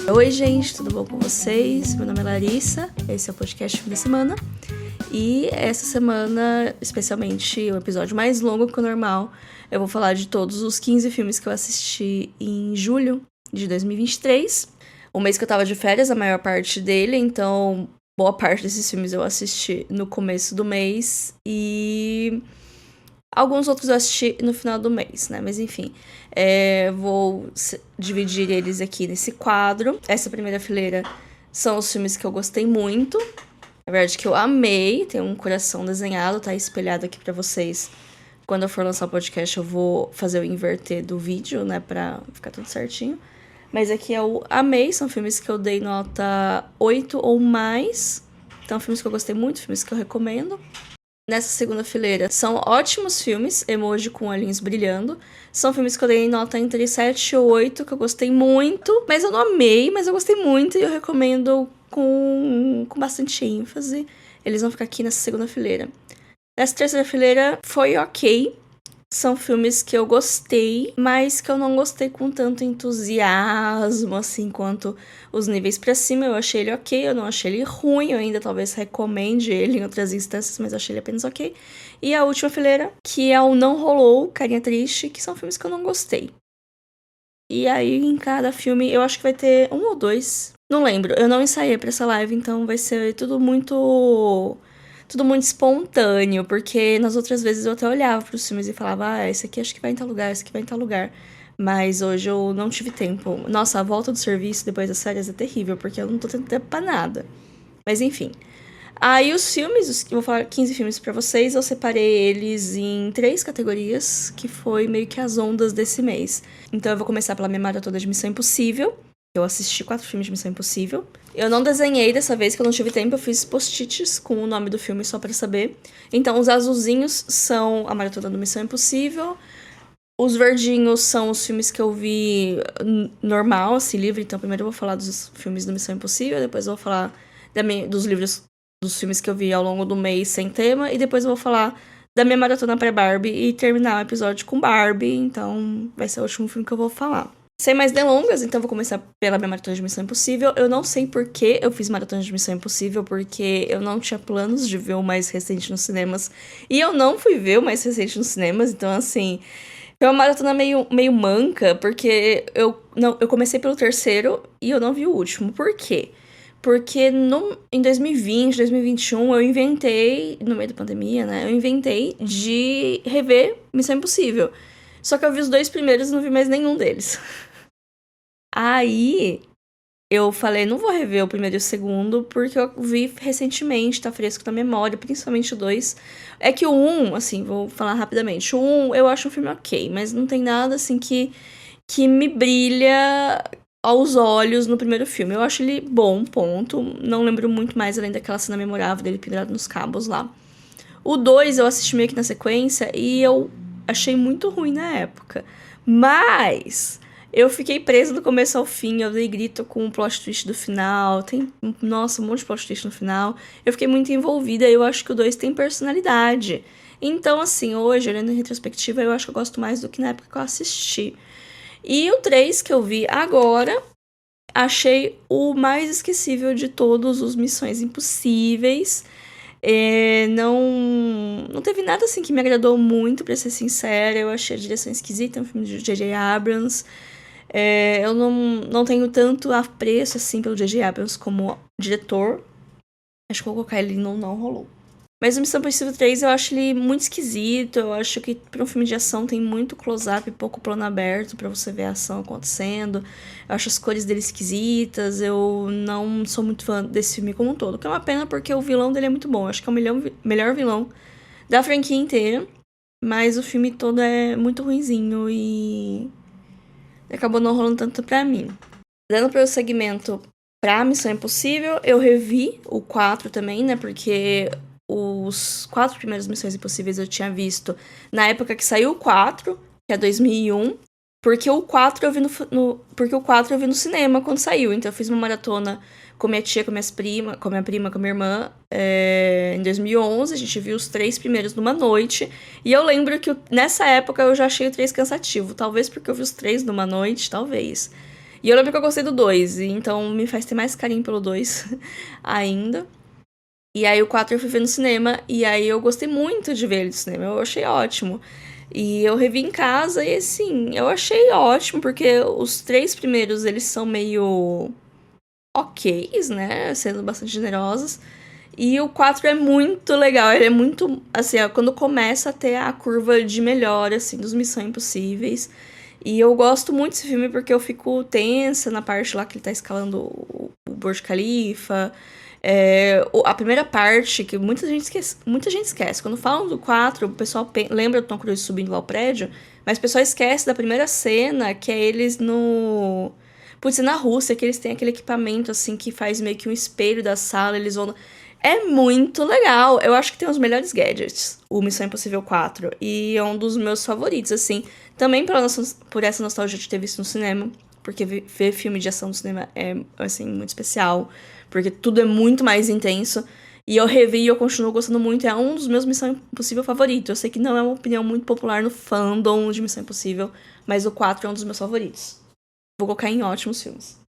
Oi, gente, tudo bom com vocês? Meu nome é Larissa, esse é o podcast Fim da Semana. E essa semana, especialmente o episódio mais longo que o normal, eu vou falar de todos os 15 filmes que eu assisti em julho de 2023. O mês que eu tava de férias, a maior parte dele, então boa parte desses filmes eu assisti no começo do mês e alguns outros eu assisti no final do mês, né? Mas enfim, vou dividir eles aqui nesse quadro. Essa primeira fileira são os filmes que eu gostei muito. Na verdade, que eu amei. Tem um coração desenhado, tá espelhado aqui pra vocês. Quando eu for lançar o podcast, eu vou fazer o inverter do vídeo, né? Pra ficar tudo certinho. Mas aqui é o amei. São filmes que eu dei nota 8 ou mais. Então, filmes que eu gostei muito, filmes que eu recomendo. Nessa segunda fileira, são ótimos filmes, emoji com olhinhos brilhando. São filmes que eu dei nota entre 7 e 8, que eu gostei muito. Mas eu não amei, mas eu gostei muito e eu recomendo com bastante ênfase. Eles vão ficar aqui nessa segunda fileira. Nessa terceira fileira, foi ok. São filmes que eu gostei, mas que eu não gostei com tanto entusiasmo, assim, quanto os níveis pra cima. Eu achei ele ok, eu não achei ele ruim, eu ainda talvez recomende ele em outras instâncias, mas eu achei ele apenas ok. E a última fileira, que é o Não Rolou, Carinha Triste, que são filmes que eu não gostei. E aí, em cada filme, eu acho que vai ter um ou dois. Não lembro, eu não ensaiei pra essa live, então vai ser tudo muito espontâneo, porque nas outras vezes eu até olhava pros filmes e falava, esse aqui acho que vai em tal lugar, esse aqui vai em tal lugar. Mas hoje eu não tive tempo. Nossa, a volta do serviço depois das férias é terrível, porque eu não tô tendo tempo pra nada. Mas enfim. Aí os filmes, eu vou falar 15 filmes pra vocês, eu separei eles em 3 categorias, que foi meio que as ondas desse mês. Então eu vou começar pela minha maratona de Missão Impossível. Eu assisti 4 filmes de Missão Impossível. Eu não desenhei dessa vez, que eu não tive tempo. Eu fiz post-its com o nome do filme só pra saber. Então, os azulzinhos são a maratona do Missão Impossível. Os verdinhos são os filmes que eu vi normal, assim, livre. Então, primeiro eu vou falar dos filmes do Missão Impossível. Depois eu vou falar dos livros, dos filmes que eu vi ao longo do mês sem tema. E depois eu vou falar da minha maratona pré-Barbie e terminar o episódio com Barbie. Então, vai ser o último filme que eu vou falar. Sem mais delongas, então vou começar pela minha maratona de Missão Impossível. Eu não sei por que eu fiz maratona de Missão Impossível, porque eu não tinha planos de ver o mais recente nos cinemas. E eu não fui ver o mais recente nos cinemas, então assim... Foi uma maratona meio manca, porque eu comecei pelo terceiro e eu não vi o último. Por quê? Porque em 2020, 2021, eu inventei, no meio da pandemia, né? Eu inventei de rever Missão Impossível. Só que eu vi os 2 primeiros e não vi mais nenhum deles. Aí, eu falei, não vou rever o primeiro e o segundo, porque eu vi recentemente, tá fresco na memória, principalmente o 2. É que o 1, assim, vou falar rapidamente. O 1, eu acho um filme ok, mas não tem nada, assim, que me brilha aos olhos no primeiro filme. Eu acho ele bom, ponto. Não lembro muito mais, além daquela cena memorável dele pendurado nos cabos lá. O 2 eu assisti meio que na sequência e eu achei muito ruim na época. Mas eu fiquei presa do começo ao fim. Eu dei grito com o plot twist do final. Nossa, um monte de plot twist no final. Eu fiquei muito envolvida. Eu acho que o 2 tem personalidade. Então, assim, hoje, olhando em retrospectiva, eu acho que eu gosto mais do que na época que eu assisti. E o 3 que eu vi agora, achei o mais esquecível de todos os Missões Impossíveis. Não teve nada assim que me agradou muito, pra ser sincera. Eu achei a direção esquisita, é um filme de J.J. Abrams. Eu não tenho tanto apreço assim pelo J.J. Abrams como diretor. Acho que vou colocar ele no Não Rolou. Mas o Missão Impossível 3 eu acho ele muito esquisito. Eu acho que pra um filme de ação tem muito close-up e pouco plano aberto pra você ver a ação acontecendo. Eu acho as cores dele esquisitas. Eu não sou muito fã desse filme como um todo. Que é uma pena porque o vilão dele é muito bom. Eu acho que é o melhor vilão da franquia inteira. Mas o filme todo é muito ruinzinho e acabou não rolando tanto pra mim. Dando prosseguimento pra Missão Impossível, eu revi o 4 também, né? Porque os 4 primeiros Missões Impossíveis eu tinha visto na época que saiu o 4, que é 2001, porque o 4 eu vi no cinema quando saiu. Então eu fiz uma maratona com minha tia, com minha prima, com a minha irmã, em 2011. A gente viu os 3 primeiros numa noite. E eu lembro que nessa época eu já achei o 3 cansativo. Talvez porque eu vi os 3 numa noite, talvez. E eu lembro que eu gostei do 2, então me faz ter mais carinho pelo 2 ainda. E aí o 4 eu fui ver no cinema, e aí eu gostei muito de ver ele no cinema, eu achei ótimo. E eu revi em casa, e assim, eu achei ótimo, porque os 3 primeiros, eles são meio ok's, né, sendo bastante generosos. E o 4 é muito legal, ele é muito, assim, quando começa a ter a curva de melhora, assim, dos Missão Impossíveis. E eu gosto muito desse filme porque eu fico tensa na parte lá que ele tá escalando o Burj Khalifa. A primeira parte, que muita gente esquece. Quando falam do 4, o pessoal lembra do Tom Cruise subindo lá o prédio, mas o pessoal esquece da primeira cena, que é eles no... Putz, na Rússia, que eles têm aquele equipamento, assim, que faz meio que um espelho da sala, eles vão... É muito legal. Eu acho que tem os melhores gadgets, o Missão Impossível 4. E é um dos meus favoritos, assim. Também por essa nostalgia de ter visto no cinema. Porque ver filme de ação no cinema é, assim, muito especial. Porque tudo é muito mais intenso. E eu revi e eu continuo gostando muito. É um dos meus Missão Impossível favoritos. Eu sei que não é uma opinião muito popular no fandom de Missão Impossível. Mas o 4 é um dos meus favoritos. Vou colocar em ótimos filmes.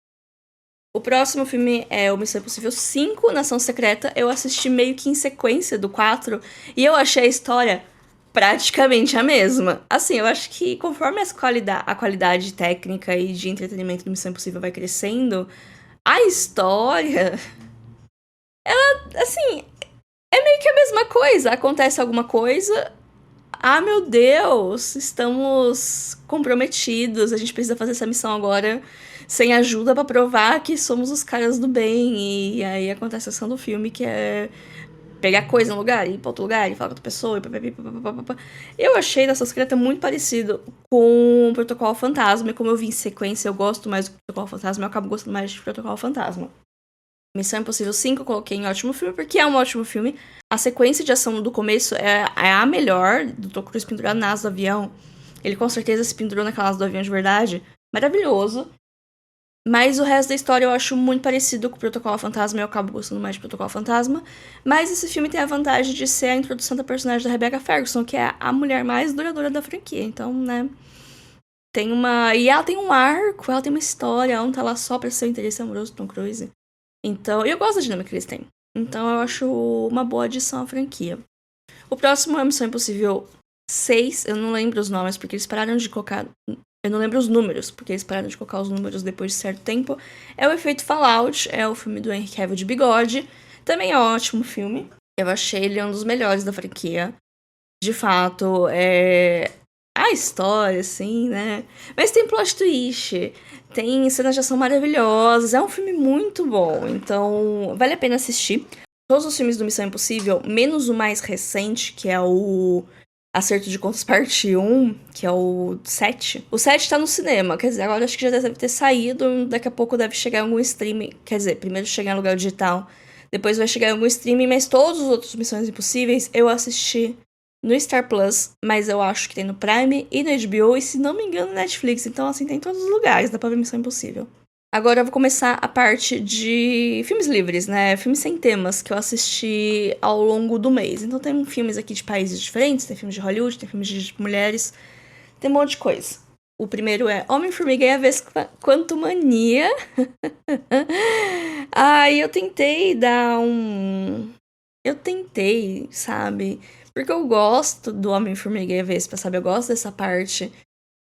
O próximo filme é o Missão Impossível 5, Nação Secreta. Eu assisti meio que em sequência do 4 e eu achei a história praticamente a mesma. Assim, eu acho que conforme a qualidade técnica e de entretenimento do Missão Impossível vai crescendo, a história, assim, é meio que a mesma coisa. Acontece alguma coisa, ah, meu Deus, estamos comprometidos, a gente precisa fazer essa missão agora sem ajuda pra provar que somos os caras do bem. E aí acontece a ação do filme, que é pegar coisa no lugar, ir pra outro lugar, e falar com outra pessoa, e papapá. Eu achei Nação Secreta muito parecido com o Protocolo Fantasma, e como eu vi em sequência, eu gosto mais do Protocolo Fantasma, eu acabo gostando mais de Protocolo Fantasma. Missão Impossível 5 eu coloquei em ótimo filme, porque é um ótimo filme. A sequência de ação do começo é a melhor, do Tom Cruise pendurado na asa do avião. Ele com certeza se pendurou naquela asa do avião de verdade. Maravilhoso. Mas o resto da história eu acho muito parecido com o Protocolo Fantasma, e eu acabo gostando mais de Protocolo Fantasma. Mas esse filme tem a vantagem de ser a introdução da personagem da Rebecca Ferguson, que é a mulher mais duradoura da franquia. Então, né, tem uma... E ela tem um arco, ela tem uma história, ela não tá lá só pra ser o interesse amoroso do Tom Cruise. Então, eu gosto da dinâmica que eles têm. Então, eu acho uma boa adição à franquia. O próximo é Missão Impossível 6. Eu não lembro os nomes, porque eles pararam de colocar... Eu não lembro os números, porque eles pararam de colocar os números depois de certo tempo. É o Efeito Fallout, é o filme do Henry Cavill de bigode. Também é um ótimo filme. Eu achei ele um dos melhores da franquia. De fato, a história, assim, né? Mas tem plot twist, tem cenas de ação maravilhosas, é um filme muito bom, então vale a pena assistir. Todos os filmes do Missão Impossível, menos o mais recente, que é o Acerto de Contas Parte 1, que é o 7. O 7 tá no cinema, quer dizer, agora acho que já deve ter saído, daqui a pouco deve chegar em algum streaming, quer dizer, primeiro chegar em lugar digital, depois vai chegar em algum streaming, mas todos os outros Missões Impossíveis eu assisti no Star Plus, mas eu acho que tem no Prime e no HBO, e se não me engano no Netflix. Então, assim, tem em todos os lugares, dá pra ver Missão Impossível. Agora eu vou começar a parte de filmes livres, né? Filmes sem temas que eu assisti ao longo do mês. Então tem filmes aqui de países diferentes, tem filmes de Hollywood, tem filmes de mulheres, tem um monte de coisa. O primeiro é Homem-Formiga e a Vespa Quantumania. Eu tentei dar um... Eu tentei, sabe? Porque eu gosto do Homem-Formiga e a Vespa, sabe? Eu gosto dessa parte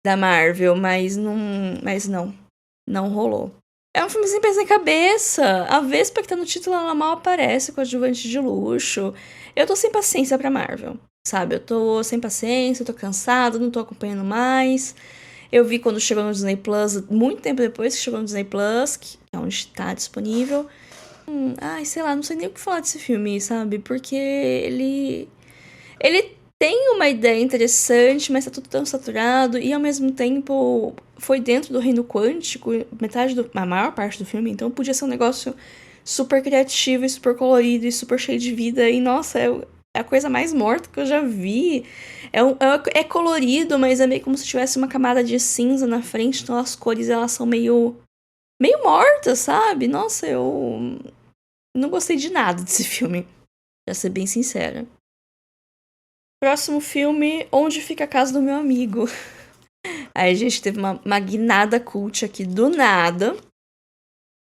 da Marvel, mas não rolou. É um filme sem pés nem cabeça. A Vespa que tá no título, ela mal aparece com adjuvante de luxo. Eu tô sem paciência pra Marvel, sabe? Eu tô sem paciência, eu tô cansada, não tô acompanhando mais. Eu vi quando chegou no Disney Plus, muito tempo depois que chegou no Disney Plus, que é onde tá disponível. Sei lá, não sei nem o que falar desse filme, sabe? Porque ele tem uma ideia interessante, mas tá tudo tão saturado, e ao mesmo tempo foi dentro do reino quântico, a maior parte do filme, então podia ser um negócio super criativo e super colorido e super cheio de vida, e nossa, é a coisa mais morta que eu já vi. É colorido, mas é meio como se tivesse uma camada de cinza na frente, então as cores elas são meio mortas, sabe? Nossa, eu não gostei de nada desse filme, pra ser bem sincera. Próximo filme, Onde Fica a Casa do Meu Amigo. Aí a gente teve uma guinada cult aqui do nada.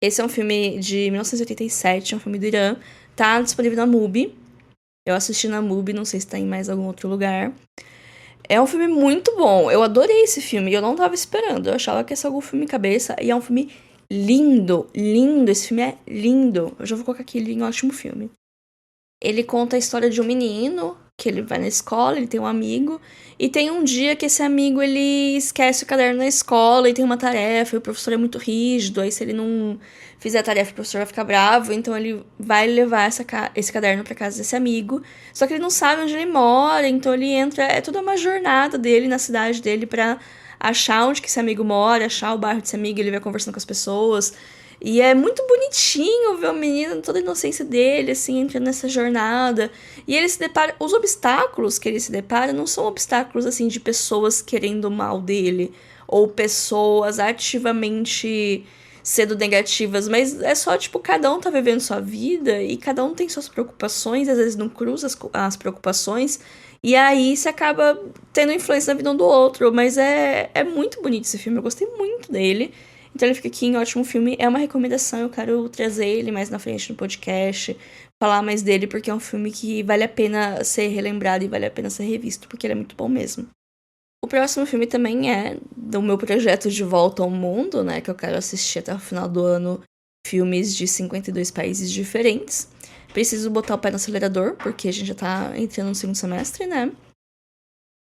Esse é um filme de 1987, é um filme do Irã. Tá disponível na MUBI. Eu assisti na MUBI, não sei se tá em mais algum outro lugar. É um filme muito bom. Eu adorei esse filme e eu não tava esperando. Eu achava que ia ser algum filme cabeça. E é um filme lindo, lindo. Esse filme é lindo. Eu já vou colocar aqui, ele é um ótimo filme. Ele conta a história de um menino que ele vai na escola, ele tem um amigo, e tem um dia que esse amigo ele esquece o caderno na escola e tem uma tarefa, e o professor é muito rígido, aí se ele não fizer a tarefa o professor vai ficar bravo, então ele vai levar esse caderno pra casa desse amigo, só que ele não sabe onde ele mora, então ele entra, é toda uma jornada dele na cidade dele pra achar onde que esse amigo mora, achar o bairro desse amigo, ele vai conversando com as pessoas. E é muito bonitinho ver o menino, toda a inocência dele, assim, entrando nessa jornada. E ele se depara. Os obstáculos que ele se depara não são obstáculos, assim, de pessoas querendo o mal dele. Ou pessoas ativamente sendo negativas. Mas é só, tipo, cada um tá vivendo sua vida e cada um tem suas preocupações. Às vezes não cruza as preocupações. E aí você acaba tendo influência na vida um do outro. Mas é muito bonito esse filme. Eu gostei muito dele. Então ele fica aqui em ótimo filme. É uma recomendação, eu quero trazer ele mais na frente no podcast, falar mais dele, porque é um filme que vale a pena ser relembrado e vale a pena ser revisto, porque ele é muito bom mesmo. O próximo filme também é do meu projeto De Volta ao Mundo, né, que eu quero assistir até o final do ano, filmes de 52 países diferentes. Preciso botar o pé no acelerador, porque a gente já tá entrando no segundo semestre, né?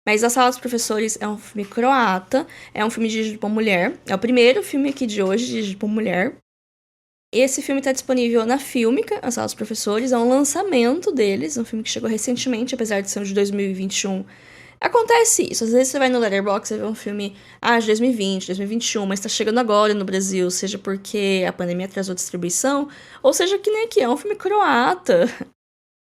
Mas A Sala dos Professores é um filme croata, é um filme dirigido por mulher. É o primeiro filme aqui de hoje dirigido por mulher. Esse filme está disponível na Fílmica, A Sala dos Professores. É um lançamento deles, um filme que chegou recentemente, apesar de ser de 2021. Acontece isso, às vezes você vai no Letterboxd e vê um filme de 2020, 2021, mas tá chegando agora no Brasil, seja porque a pandemia atrasou a distribuição, ou seja que nem aqui, é um filme croata.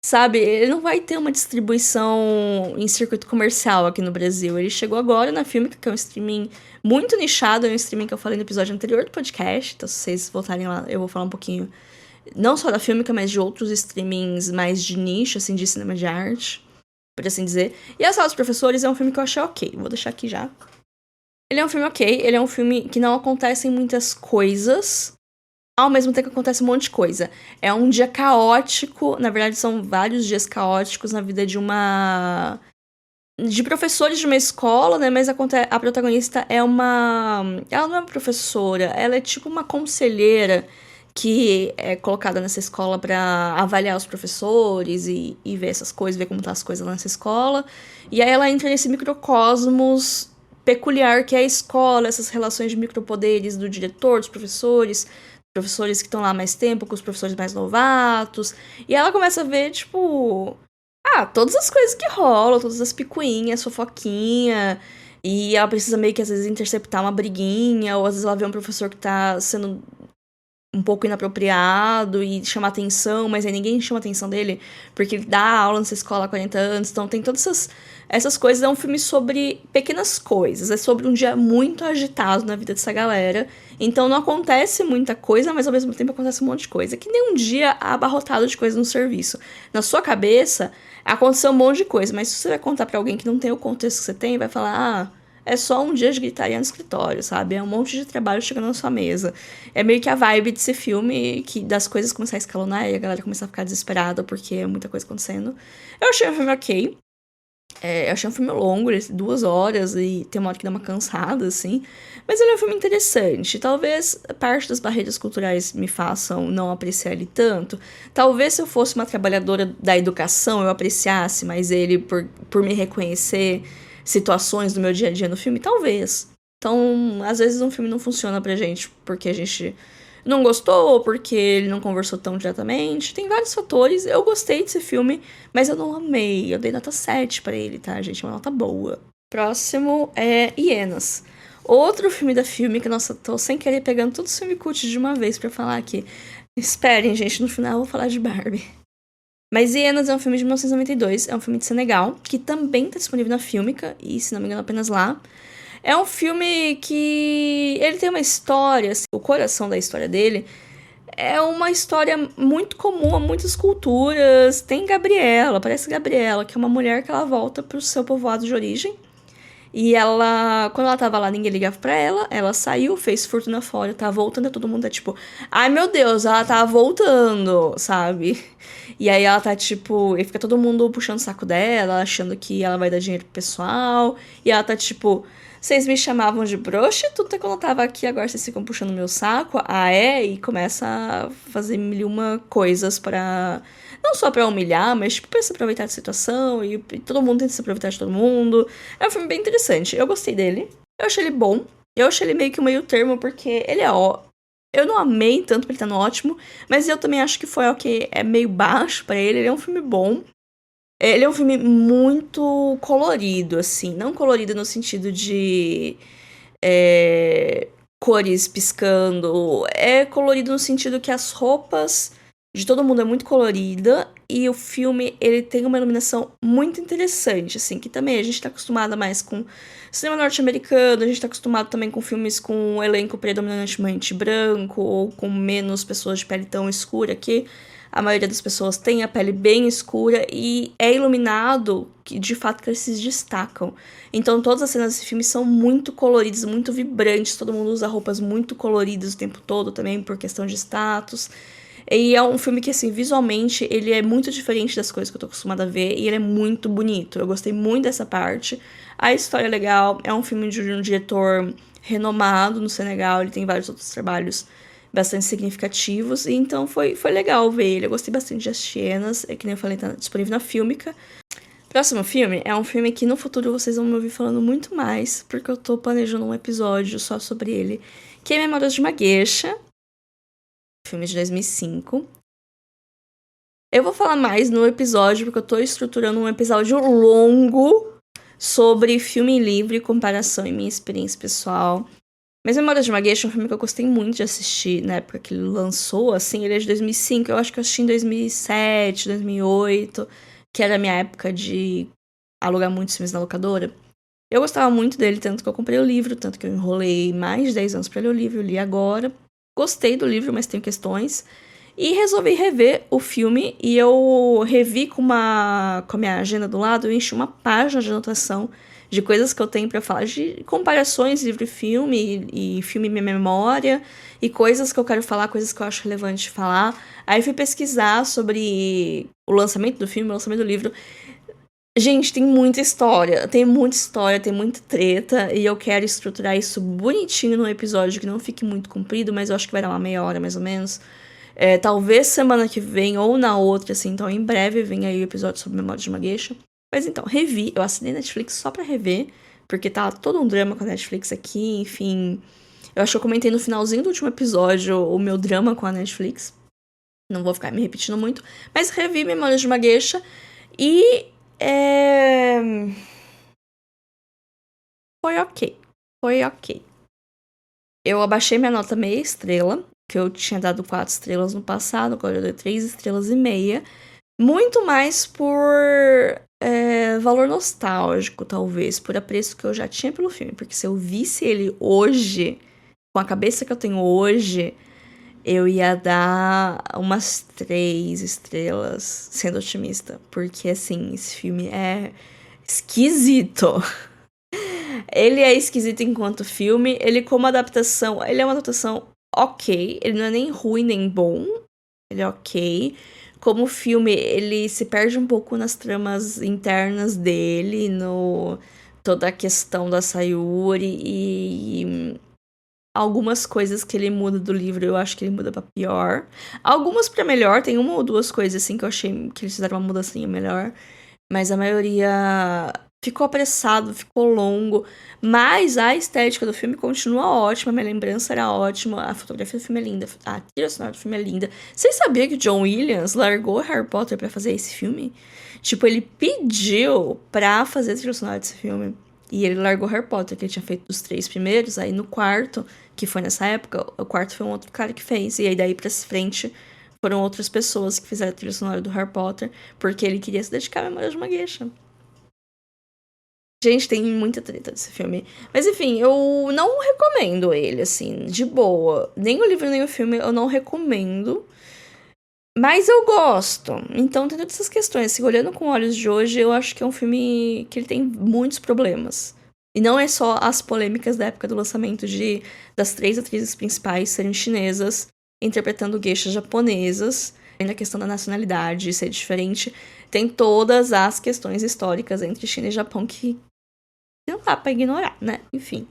Sabe, ele não vai ter uma distribuição em circuito comercial aqui no Brasil. Ele chegou agora na Filmica, que é um streaming muito nichado, é um streaming que eu falei no episódio anterior do podcast. Então, se vocês voltarem lá, eu vou falar um pouquinho, não só da Filmica, mas de outros streamings mais de nicho, assim, de cinema de arte, por assim dizer. E A Sala dos Professores é um filme que eu achei ok, vou deixar aqui já. Ele é um filme ok, ele é um filme que não acontecem muitas coisas, ao mesmo tempo que acontece um monte de coisa. É um dia caótico, na verdade são vários dias caóticos na vida de professores de uma escola, né, mas a protagonista é ela não é uma professora, ela é tipo uma conselheira que é colocada nessa escola para avaliar os professores e ver essas coisas, ver como tá as coisas nessa escola. E aí ela entra nesse microcosmos peculiar que é a escola, essas relações de micropoderes do diretor, dos professores que estão lá há mais tempo, com os professores mais novatos. E ela começa a ver, tipo, todas as coisas que rolam, todas as picuinhas, fofoquinha. E ela precisa meio que às vezes interceptar uma briguinha, ou às vezes ela vê um professor que tá sendo um pouco inapropriado e chamar atenção, mas aí ninguém chama atenção dele, porque ele dá aula nessa escola há 40 anos, então tem todas essas coisas. É um filme sobre pequenas coisas, é sobre um dia muito agitado na vida dessa galera, então não acontece muita coisa, mas ao mesmo tempo acontece um monte de coisa, que nem um dia abarrotado de coisa no serviço. Na sua cabeça, aconteceu um monte de coisa, mas se você vai contar pra alguém que não tem o contexto que você tem, vai falar, é só um dia de gritaria no escritório, sabe? É um monte de trabalho chegando na sua mesa. É meio que a vibe desse filme, que das coisas começar a escalonar e a galera começar a ficar desesperada porque é muita coisa acontecendo. Eu achei o filme ok. Eu achei um filme longo, 2 horas, e tem uma hora que dá uma cansada, assim. Mas ele é um filme interessante. Talvez parte das barreiras culturais me façam não apreciar ele tanto. Talvez se eu fosse uma trabalhadora da educação, eu apreciasse mais ele por me reconhecer situações do meu dia a dia no filme, talvez. Então, às vezes um filme não funciona pra gente porque a gente não gostou, ou porque ele não conversou tão diretamente. Tem vários fatores. Eu gostei desse filme, mas eu não amei. Eu dei nota 7 pra ele, tá, gente? Uma nota boa. Próximo é Hienas. Outro filme da filme que, nossa, tô sem querer pegando todo o filme cult de uma vez pra falar aqui. Esperem, gente, no final eu vou falar de Barbie. Mas Hienas é um filme de 1992, é um filme de Senegal, que também tá disponível na Fílmica, e se não me engano apenas lá. É um filme que ele tem uma história, assim, o coração da história dele é uma história muito comum a muitas culturas. Tem Gabriela, parece Gabriela, que é uma mulher que ela volta pro seu povoado de origem, E ela, quando ela tava lá, ninguém ligava pra ela. Ela saiu, fez fortuna fora, tá voltando, e todo mundo tá tipo, ai meu Deus, ela tá voltando, sabe? E aí ela tá tipo, e fica todo mundo puxando o saco dela, achando que ela vai dar dinheiro pro pessoal. E ela tá tipo, vocês me chamavam de prostituta quando eu tava aqui, agora vocês ficam puxando meu saco? Ah, é? E começa a fazer mil e uma coisas pra. Não só pra humilhar, mas tipo pra se aproveitar da situação. E todo mundo tenta se aproveitar de todo mundo. É um filme bem interessante. Eu gostei dele. Eu achei ele bom. Eu achei ele meio que um meio termo, porque ele é ó. Eu não amei tanto pra ele tá no ótimo, mas eu também acho que foi ok. É meio baixo pra ele. Ele é um filme bom. Ele é um filme muito colorido, assim. Não colorido no sentido de cores piscando. É colorido no sentido que as roupas de todo mundo é muito colorida e o filme ele tem uma iluminação muito interessante, assim, que também a gente tá acostumada mais com cinema norte-americano, a gente tá acostumado também com filmes com um elenco predominantemente branco ou com menos pessoas de pele tão escura que a maioria das pessoas tem a pele bem escura e é iluminado que de fato que eles se destacam. Então todas as cenas desse filme são muito coloridas, muito vibrantes, todo mundo usa roupas muito coloridas o tempo todo também por questão de status. E é um filme que, assim, visualmente, ele é muito diferente das coisas que eu tô acostumada a ver, e ele é muito bonito. Eu gostei muito dessa parte. A história é legal, é um filme de um diretor renomado no Senegal, ele tem vários outros trabalhos bastante significativos, e então foi legal ver ele. Eu gostei bastante de As Hienas, é que nem eu falei, tá disponível na Filmica. Próximo filme é um filme que no futuro vocês vão me ouvir falando muito mais, porque eu tô planejando um episódio só sobre ele, que é Memórias de uma Geisha, filme de 2005. Eu vou falar mais no episódio, porque eu tô estruturando um episódio longo sobre filme livre, comparação e minha experiência pessoal. Mas Memórias de uma Geisha é um filme que eu gostei muito de assistir na época que ele lançou, assim, ele é de 2005, eu acho que eu assisti em 2007, 2008, que era a minha época de alugar muitos filmes na locadora. Eu gostava muito dele, tanto que eu comprei o livro, tanto que eu enrolei mais de 10 anos pra ler o livro, eu li agora. Gostei do livro, mas tenho questões. E resolvi rever o filme, e eu revi com a minha agenda do lado, eu enchi uma página de anotação de coisas que eu tenho pra falar, de comparações livro e filme, e filme minha memória, e coisas que eu quero falar, coisas que eu acho relevante de falar. Aí fui pesquisar sobre o lançamento do filme, o lançamento do livro. Gente, tem muita história, tem muita treta, e eu quero estruturar isso bonitinho num episódio que não fique muito comprido, mas eu acho que vai dar uma meia hora mais ou menos. Talvez semana que vem ou na outra, assim, então em breve vem aí o episódio sobre Memórias de uma Geisha. Mas então, revi, eu assinei Netflix só pra rever, porque tá todo um drama com a Netflix aqui, enfim. Eu acho que eu comentei no finalzinho do último episódio o meu drama com a Netflix. Não vou ficar me repetindo muito, mas revi Memórias de uma Geisha e foi ok. Foi ok. Eu abaixei minha nota meia estrela, que eu tinha dado 4 estrelas no passado, agora eu dei 3 estrelas e meia. Muito mais por valor nostálgico, talvez, por apreço que eu já tinha pelo filme. Porque se eu visse ele hoje, com a cabeça que eu tenho hoje, eu ia dar umas 3 estrelas, sendo otimista. Porque, assim, esse filme é esquisito. Ele é esquisito enquanto filme. Ele, como adaptação, ele é uma adaptação ok. Ele não é nem ruim nem bom. Ele é ok. Como filme, ele se perde um pouco nas tramas internas dele, no toda a questão da Sayuri e algumas coisas que ele muda do livro, eu acho que ele muda pra pior. Algumas pra melhor, tem uma ou duas coisas assim que eu achei que eles fizeram uma mudancinha melhor, mas a maioria ficou apressado, ficou longo, mas a estética do filme continua ótima, minha lembrança era ótima, a fotografia do filme é linda, a trilha sonora do filme é linda. Vocês sabiam que o John Williams largou Harry Potter pra fazer esse filme? Tipo, ele pediu pra fazer a trilha sonora desse filme. E ele largou Harry Potter, que ele tinha feito dos 3 primeiros, aí no quarto, que foi nessa época, o quarto foi um outro cara que fez, e aí daí pra frente foram outras pessoas que fizeram a trilha sonora do Harry Potter, porque ele queria se dedicar à memória de uma geisha. Gente, tem muita treta desse filme. Mas enfim, eu não recomendo ele, assim, de boa. Nem o livro, nem o filme eu não recomendo. Mas eu gosto. Então tem todas essas questões. Assim, olhando com olhos de hoje, eu acho que é um filme que ele tem muitos problemas. E não é só as polêmicas da época do lançamento das 3 atrizes principais serem chinesas, interpretando geishas japonesas, ainda a questão da nacionalidade, ser diferente. Tem todas as questões históricas entre China e Japão que não dá pra ignorar, né? Enfim.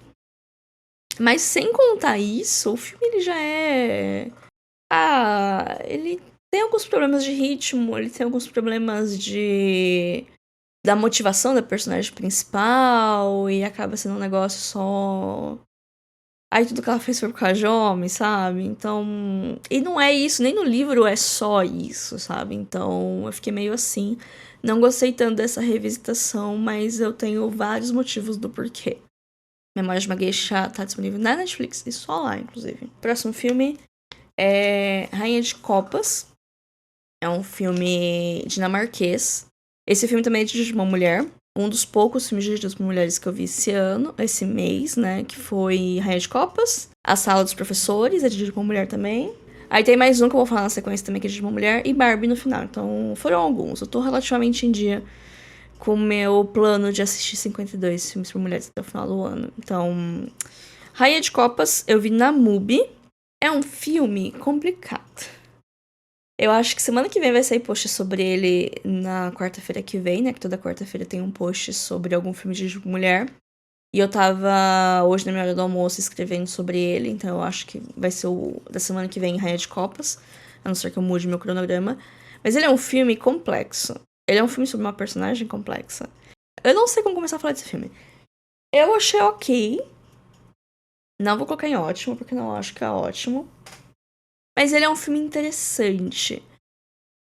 Mas sem contar isso, o filme ele já é... ele tem alguns problemas de ritmo, ele tem alguns problemas da motivação da personagem principal, e acaba sendo um negócio só... Aí tudo que ela fez foi por causa de homem, sabe? Então... E não é isso, nem no livro é só isso, sabe? Então eu fiquei meio assim. Não gostei tanto dessa revisitação, mas eu tenho vários motivos do porquê. Memórias de uma Geisha tá disponível na Netflix e só lá, inclusive. Próximo filme é Rainha de Copas. É um filme dinamarquês. Esse filme também é dirigido por uma mulher. Um dos poucos filmes dirigidos por mulheres que eu vi esse mês, né? Que foi Rainha de Copas. A Sala dos Professores é dirigido por uma mulher também. Aí tem mais um que eu vou falar na sequência também, que é dirigido por uma mulher. E Barbie no final. Então foram alguns. Eu tô relativamente em dia com o meu plano de assistir 52 filmes por mulheres até o final do ano. Então, Rainha de Copas eu vi na MUBI. É um filme complicado. Eu acho que semana que vem vai sair post sobre ele na quarta-feira que vem, né? Que toda quarta-feira tem um post sobre algum filme de mulher. E eu tava hoje na minha hora do almoço escrevendo sobre ele, então eu acho que vai ser o da semana que vem, Rainha de Copas. A não ser que eu mude meu cronograma. Mas ele é um filme complexo. Ele é um filme sobre uma personagem complexa. Eu não sei como começar a falar desse filme. Eu achei ok. Não vou colocar em ótimo, porque não acho que é ótimo. Mas ele é um filme interessante.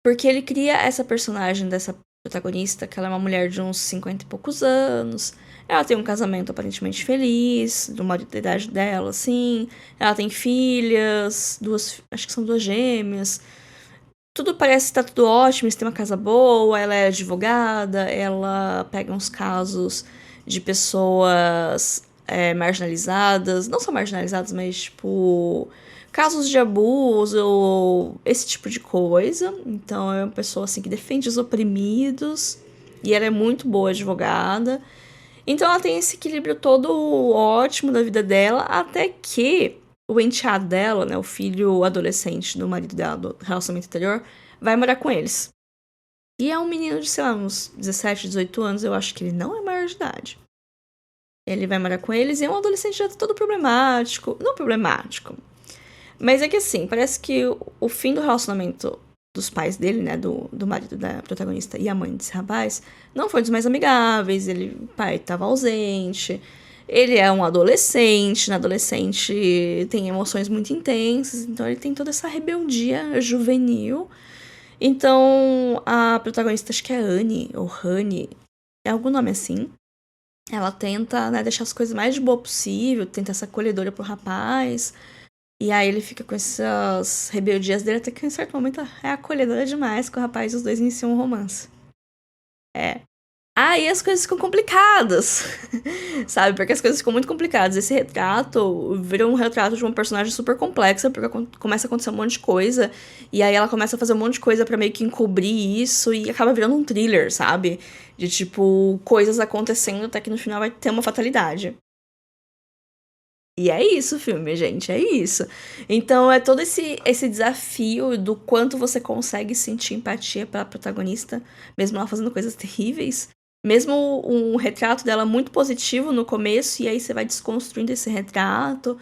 Porque ele cria essa personagem dessa protagonista, que ela é uma mulher de uns 50 e poucos anos. Ela tem um casamento aparentemente feliz, do marido da idade dela, assim. Ela tem filhas, acho que são 2 gêmeas. Tudo parece estar tudo ótimo, eles têm uma casa boa, ela é advogada, ela pega uns casos de pessoas marginalizadas, não só marginalizadas, mas tipo casos de abuso ou esse tipo de coisa. Então é uma pessoa assim que defende os oprimidos e ela é muito boa advogada. Então ela tem esse equilíbrio todo ótimo da vida dela, até que o enteado dela, né, o filho adolescente do marido dela, do relacionamento anterior, vai morar com eles. E é um menino de, sei lá, uns 17, 18 anos, eu acho que ele não é maior de idade. Ele vai morar com eles e é um adolescente já todo problemático. Não problemático. Mas é que assim, parece que o fim do relacionamento dos pais dele, né, do marido da protagonista e a mãe desse rapaz, não foi dos mais amigáveis, o pai estava ausente, ele é um adolescente, né, adolescente tem emoções muito intensas, então ele tem toda essa rebeldia juvenil. Então, a protagonista, acho que é Annie, ou Honey, é algum nome assim, ela tenta, né, deixar as coisas mais de boa possível, tenta ser acolhedora pro rapaz. E aí ele fica com essas rebeldias dele, até que em certo momento é acolhedora demais com o rapaz e os dois iniciam um romance. Aí as coisas ficam complicadas, sabe? Porque as coisas ficam muito complicadas. Esse retrato vira um retrato de uma personagem super complexa, porque começa a acontecer um monte de coisa, e aí ela começa a fazer um monte de coisa pra meio que encobrir isso, e acaba virando um thriller, sabe? De tipo, coisas acontecendo até que no final vai ter uma fatalidade. E é isso o filme, gente, é isso. Então é todo esse desafio do quanto você consegue sentir empatia pela protagonista, mesmo ela fazendo coisas terríveis. Mesmo um retrato dela muito positivo no começo, e aí você vai desconstruindo esse retrato.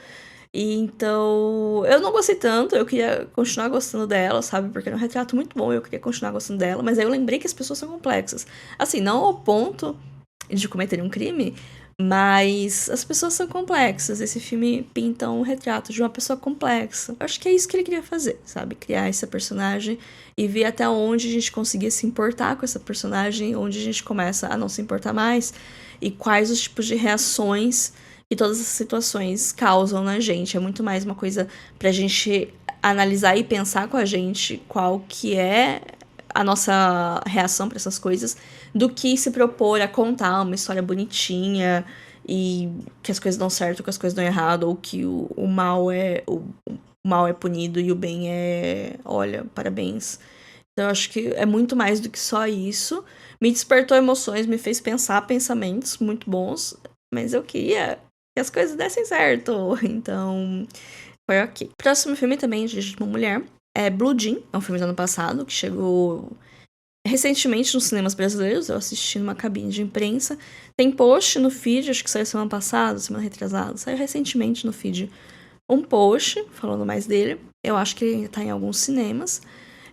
E então, eu não gostei tanto, eu queria continuar gostando dela, sabe? Porque era um retrato muito bom, eu queria continuar gostando dela. Mas aí eu lembrei que as pessoas são complexas. Assim, não ao ponto de cometerem um crime, mas as pessoas são complexas. Esse filme pinta um retrato de uma pessoa complexa. Eu acho que é isso que ele queria fazer, sabe? Criar essa personagem e ver até onde a gente conseguia se importar com essa personagem, onde a gente começa a não se importar mais e quais os tipos de reações que todas essas situações causam na gente. É muito mais uma coisa pra gente analisar e pensar com a gente qual que é a nossa reação para essas coisas, do que se propor a contar uma história bonitinha e que as coisas dão certo, que as coisas dão errado, ou que o mal é punido e o bem é, olha, parabéns. Então eu acho que é muito mais do que só isso. Me despertou emoções, me fez pensar pensamentos muito bons, mas eu queria que as coisas dessem certo. Então, foi ok. Próximo filme também, dirigido por uma mulher, é Blue Jean. É um filme do ano passado, que chegou recentemente nos cinemas brasileiros. Eu assisti numa cabine de imprensa. Tem post no feed, acho que saiu semana passada, semana retrasada. Saiu recentemente no feed um post falando mais dele. Eu acho que ele tá em alguns cinemas.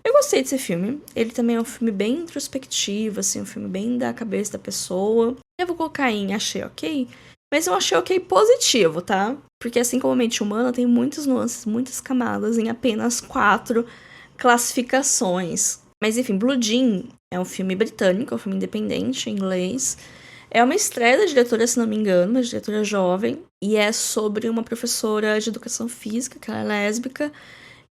Eu gostei desse filme. Ele também é um filme bem introspectivo, assim, um filme bem da cabeça da pessoa. Eu vou colocar em achei ok, mas eu achei ok positivo, tá? Porque assim como a mente humana, tem muitas nuances, muitas camadas em apenas 4 classificações. Mas enfim, Blue Jean é um filme britânico, é um filme independente, em inglês. É uma estreia da diretora, se não me engano, uma diretora jovem. E é sobre uma professora de educação física, que ela é lésbica.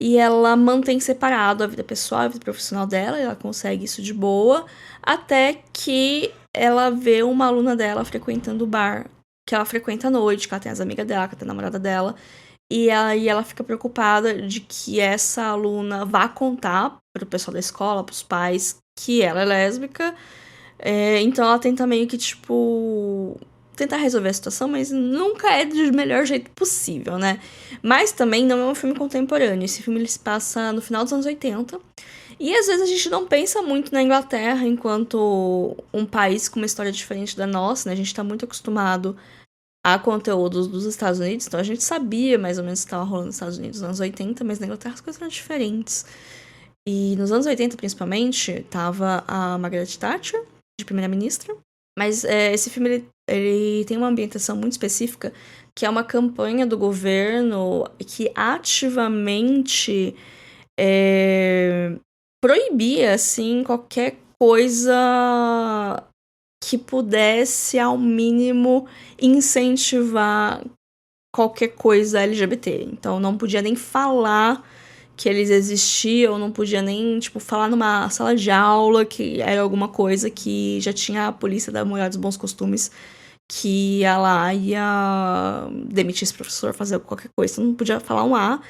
E ela mantém separado a vida pessoal e a vida profissional dela. E ela consegue isso de boa. Até que ela vê uma aluna dela frequentando o bar que ela frequenta à noite, que ela tem as amigas dela, que ela tem a namorada dela. E aí ela fica preocupada de que essa aluna vá contar pro pessoal da escola, pros pais, que ela é lésbica. Então ela tenta meio que, tipo, tentar resolver a situação, mas nunca é do melhor jeito possível, né? Mas também não é um filme contemporâneo. Esse filme ele se passa no final dos anos 80. E às vezes a gente não pensa muito na Inglaterra enquanto um país com uma história diferente da nossa, né? A gente tá muito acostumado a conteúdos dos Estados Unidos, então a gente sabia mais ou menos o que estava rolando nos Estados Unidos nos anos 80, mas na Inglaterra as coisas eram diferentes. E nos anos 80, principalmente, tava a Margaret Thatcher, de primeira-ministra, mas esse filme ele tem uma ambientação muito específica, que é uma campanha do governo que ativamente proibia, assim, qualquer coisa que pudesse, ao mínimo, incentivar qualquer coisa LGBT. Então, não podia nem falar que eles existiam, não podia nem, tipo, falar numa sala de aula que era alguma coisa que já tinha a polícia da mulher dos bons costumes que ia lá e ia demitir esse professor, fazer qualquer coisa. Então, não podia falar um A.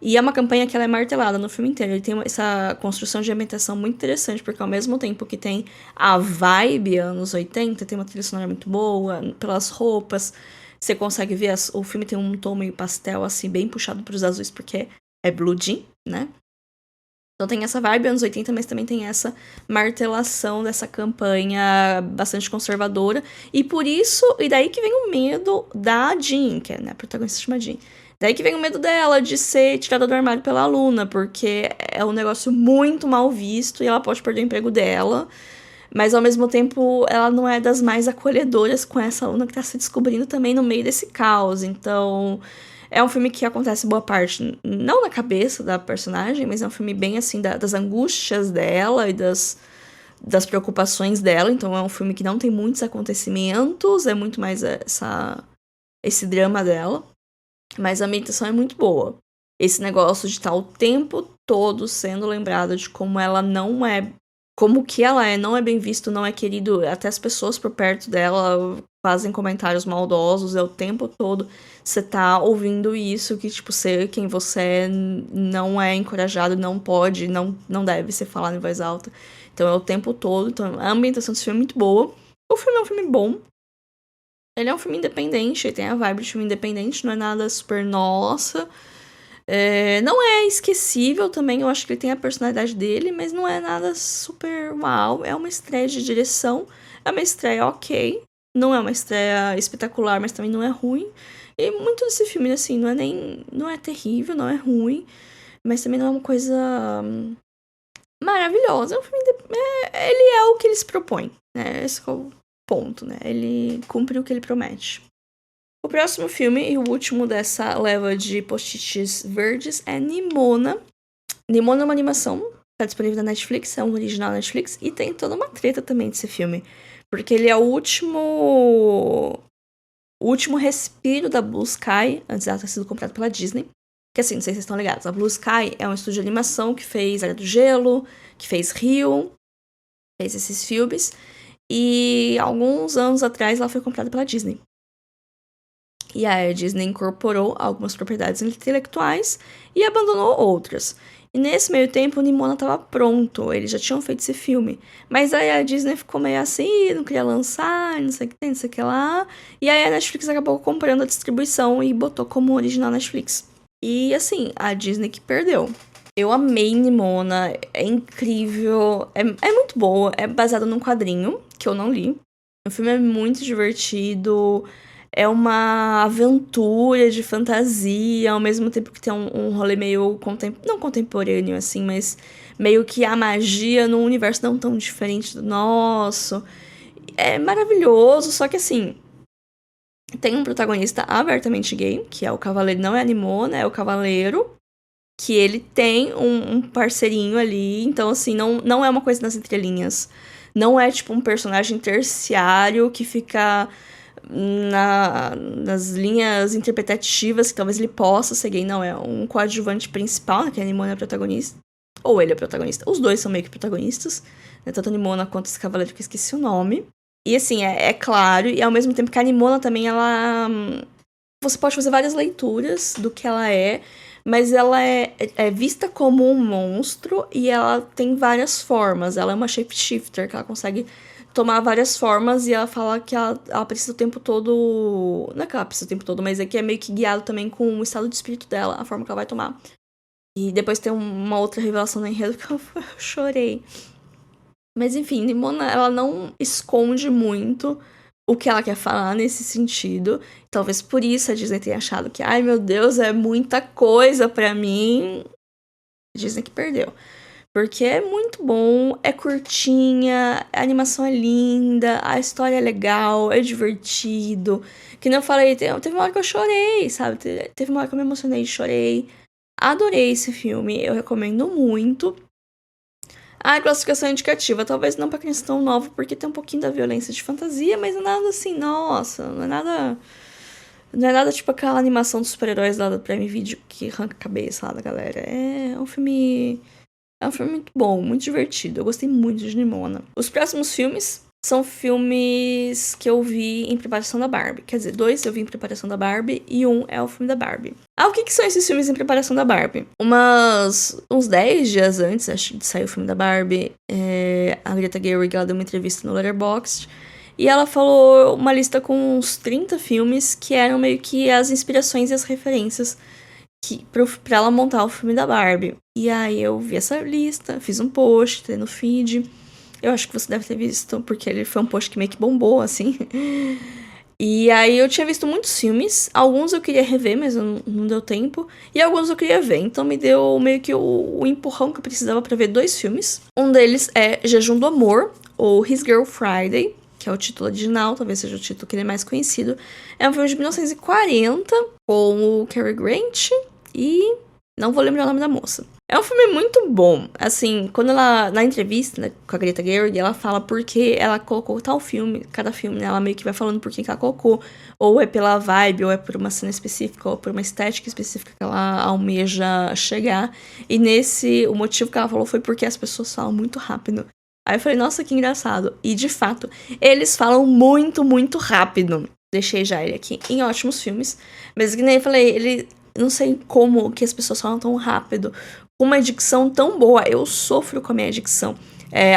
E é uma campanha que ela é martelada no filme inteiro. Ele tem essa construção de ambientação muito interessante, porque ao mesmo tempo que tem a vibe anos 80, tem uma trilha sonora muito boa, pelas roupas, você consegue ver, o filme tem um tom meio pastel, assim, bem puxado pros azuis, porque é Blue Jean, né? Então tem essa vibe anos 80, mas também tem essa martelação dessa campanha bastante conservadora. E por isso, e daí que vem o medo da Jean, que é, né, a protagonista chama Jean. Daí que vem o medo dela de ser tirada do armário pela aluna, porque é um negócio muito mal visto e ela pode perder o emprego dela. Mas ao mesmo tempo, ela não é das mais acolhedoras com essa aluna que tá se descobrindo também no meio desse caos. Então, é um filme que acontece boa parte, não na cabeça da personagem, mas é um filme bem assim, das angústias dela e das preocupações dela. Então, é um filme que não tem muitos acontecimentos, é muito mais esse drama dela. Mas a ambientação é muito boa. Esse negócio de estar o tempo todo sendo lembrada de como ela não é, como que ela é, não é bem visto, não é querido, até as pessoas por perto dela fazem comentários maldosos, o tempo todo você tá ouvindo isso, que tipo, ser quem você é não é encorajado, não pode, não deve ser falado em voz alta. Então é o tempo todo, então a ambientação desse filme é muito boa. O filme é um filme bom. Ele é um filme independente, ele tem a vibe de filme independente, não é nada super nossa. Não é esquecível também, eu acho que ele tem a personalidade dele, mas não é nada super uau. É uma estreia de direção, é uma estreia ok. Não é uma estreia espetacular, mas também não é ruim. E muito desse filme, assim, não é terrível, não é ruim, mas também não é uma coisa maravilhosa. É um filme ele é o que ele se propõe, né? Esse é o ponto, né? Ele cumpre o que ele promete. O próximo filme e o último dessa leva de post-its verdes é Nimona. Nimona é uma animação, tá disponível na Netflix, é um original da Netflix, e tem toda uma treta também desse filme, porque ele é o último respiro da Blue Sky, antes dela ter sido comprada pela Disney. Que assim, não sei se vocês estão ligados, a Blue Sky é um estúdio de animação que fez Era do Gelo, que fez Rio, fez esses filmes, e alguns anos atrás ela foi comprada pela Disney. E aí a Disney incorporou algumas propriedades intelectuais e abandonou outras. E nesse meio tempo, o Nimona estava pronto, eles já tinham feito esse filme. Mas aí a Disney ficou meio assim, não queria lançar, não sei o que tem, não sei o que lá. E aí a Netflix acabou comprando a distribuição e botou como original Netflix. E assim, a Disney que perdeu. Eu amei Nimona, é incrível, é muito boa, é baseada num quadrinho que eu não li. O filme é muito divertido, é uma aventura de fantasia, ao mesmo tempo que tem um rolê meio não contemporâneo, assim, mas meio que a magia num universo não tão diferente do nosso. É maravilhoso, só que assim, tem um protagonista abertamente gay, que é o Cavaleiro, não é a Nimona, é o Cavaleiro, que ele tem um parceirinho ali, então assim, não é uma coisa nas entrelinhas. Não é tipo um personagem terciário que fica nas linhas interpretativas, que talvez ele possa ser gay. Não, é um coadjuvante principal, né, que a Nimona é a protagonista. Ou ele é o protagonista. Os dois são meio que protagonistas, né, tanto a Nimona quanto esse cavaleiro que eu esqueci o nome. E assim, é claro, e ao mesmo tempo que a Nimona também, ela... Você pode fazer várias leituras do que ela é, mas ela é vista como um monstro e ela tem várias formas. Ela é uma shapeshifter, que ela consegue tomar várias formas e ela fala que ela precisa o tempo todo... Não é que ela precisa o tempo todo, mas é que é meio que guiado também com o estado de espírito dela, a forma que ela vai tomar. E depois tem uma outra revelação no enredo que eu chorei. Mas enfim, Nimona, ela não esconde muito o que ela quer falar nesse sentido. Talvez por isso a Disney tenha achado que, ai meu Deus, é muita coisa pra mim. Disney que perdeu. Porque é muito bom, é curtinha, a animação é linda, a história é legal, é divertido. Que nem eu falei, teve uma hora que eu chorei, sabe? Teve uma hora que eu me emocionei e chorei. Adorei esse filme, eu recomendo muito. A classificação indicativa, talvez não pra criança tão nova, porque tem um pouquinho da violência de fantasia, mas não é nada assim, nossa, não é nada... Não é nada tipo aquela animação dos super-heróis lá do Prime Video que arranca a cabeça lá da galera. É um filme... É um filme muito bom, muito divertido. Eu gostei muito de Nimona. Os próximos filmes são filmes que eu vi em preparação da Barbie. Quer dizer, 2 eu vi em preparação da Barbie e 1 é o filme da Barbie. O que são esses filmes em preparação da Barbie? Uns 10 dias antes, acho, de sair o filme da Barbie, a Greta Gerwig, ela deu uma entrevista no Letterboxd e ela falou uma lista com uns 30 filmes que eram meio que as inspirações e as referências pra ela montar o filme da Barbie. E aí eu vi essa lista, fiz um post, tem no feed. Eu acho que você deve ter visto, porque ele foi um post que meio que bombou, assim. E aí eu tinha visto muitos filmes. Alguns eu queria rever, mas não deu tempo. E alguns eu queria ver. Então me deu meio que o empurrão que eu precisava pra ver 2 filmes. Um deles é Jejum do Amor, ou His Girl Friday, que é o título original, talvez seja o título que ele é mais conhecido. É um filme de 1940, com o Cary Grant e não vou lembrar o nome da moça. É um filme muito bom. Assim, quando ela, na entrevista, né, com a Greta Gerwig, ela fala por que ela colocou tal filme, cada filme, né, ela meio que vai falando por que ela colocou. Ou é pela vibe, ou é por uma cena específica, ou por uma estética específica que ela almeja chegar. E o motivo que ela falou foi porque as pessoas falam muito rápido. Aí eu falei, nossa, que engraçado. E, de fato, eles falam muito, muito rápido. Deixei já ele aqui em ótimos filmes. Mas, que nem eu falei, não sei como que as pessoas falam tão rápido, com uma dicção tão boa. Eu sofro com a minha dicção.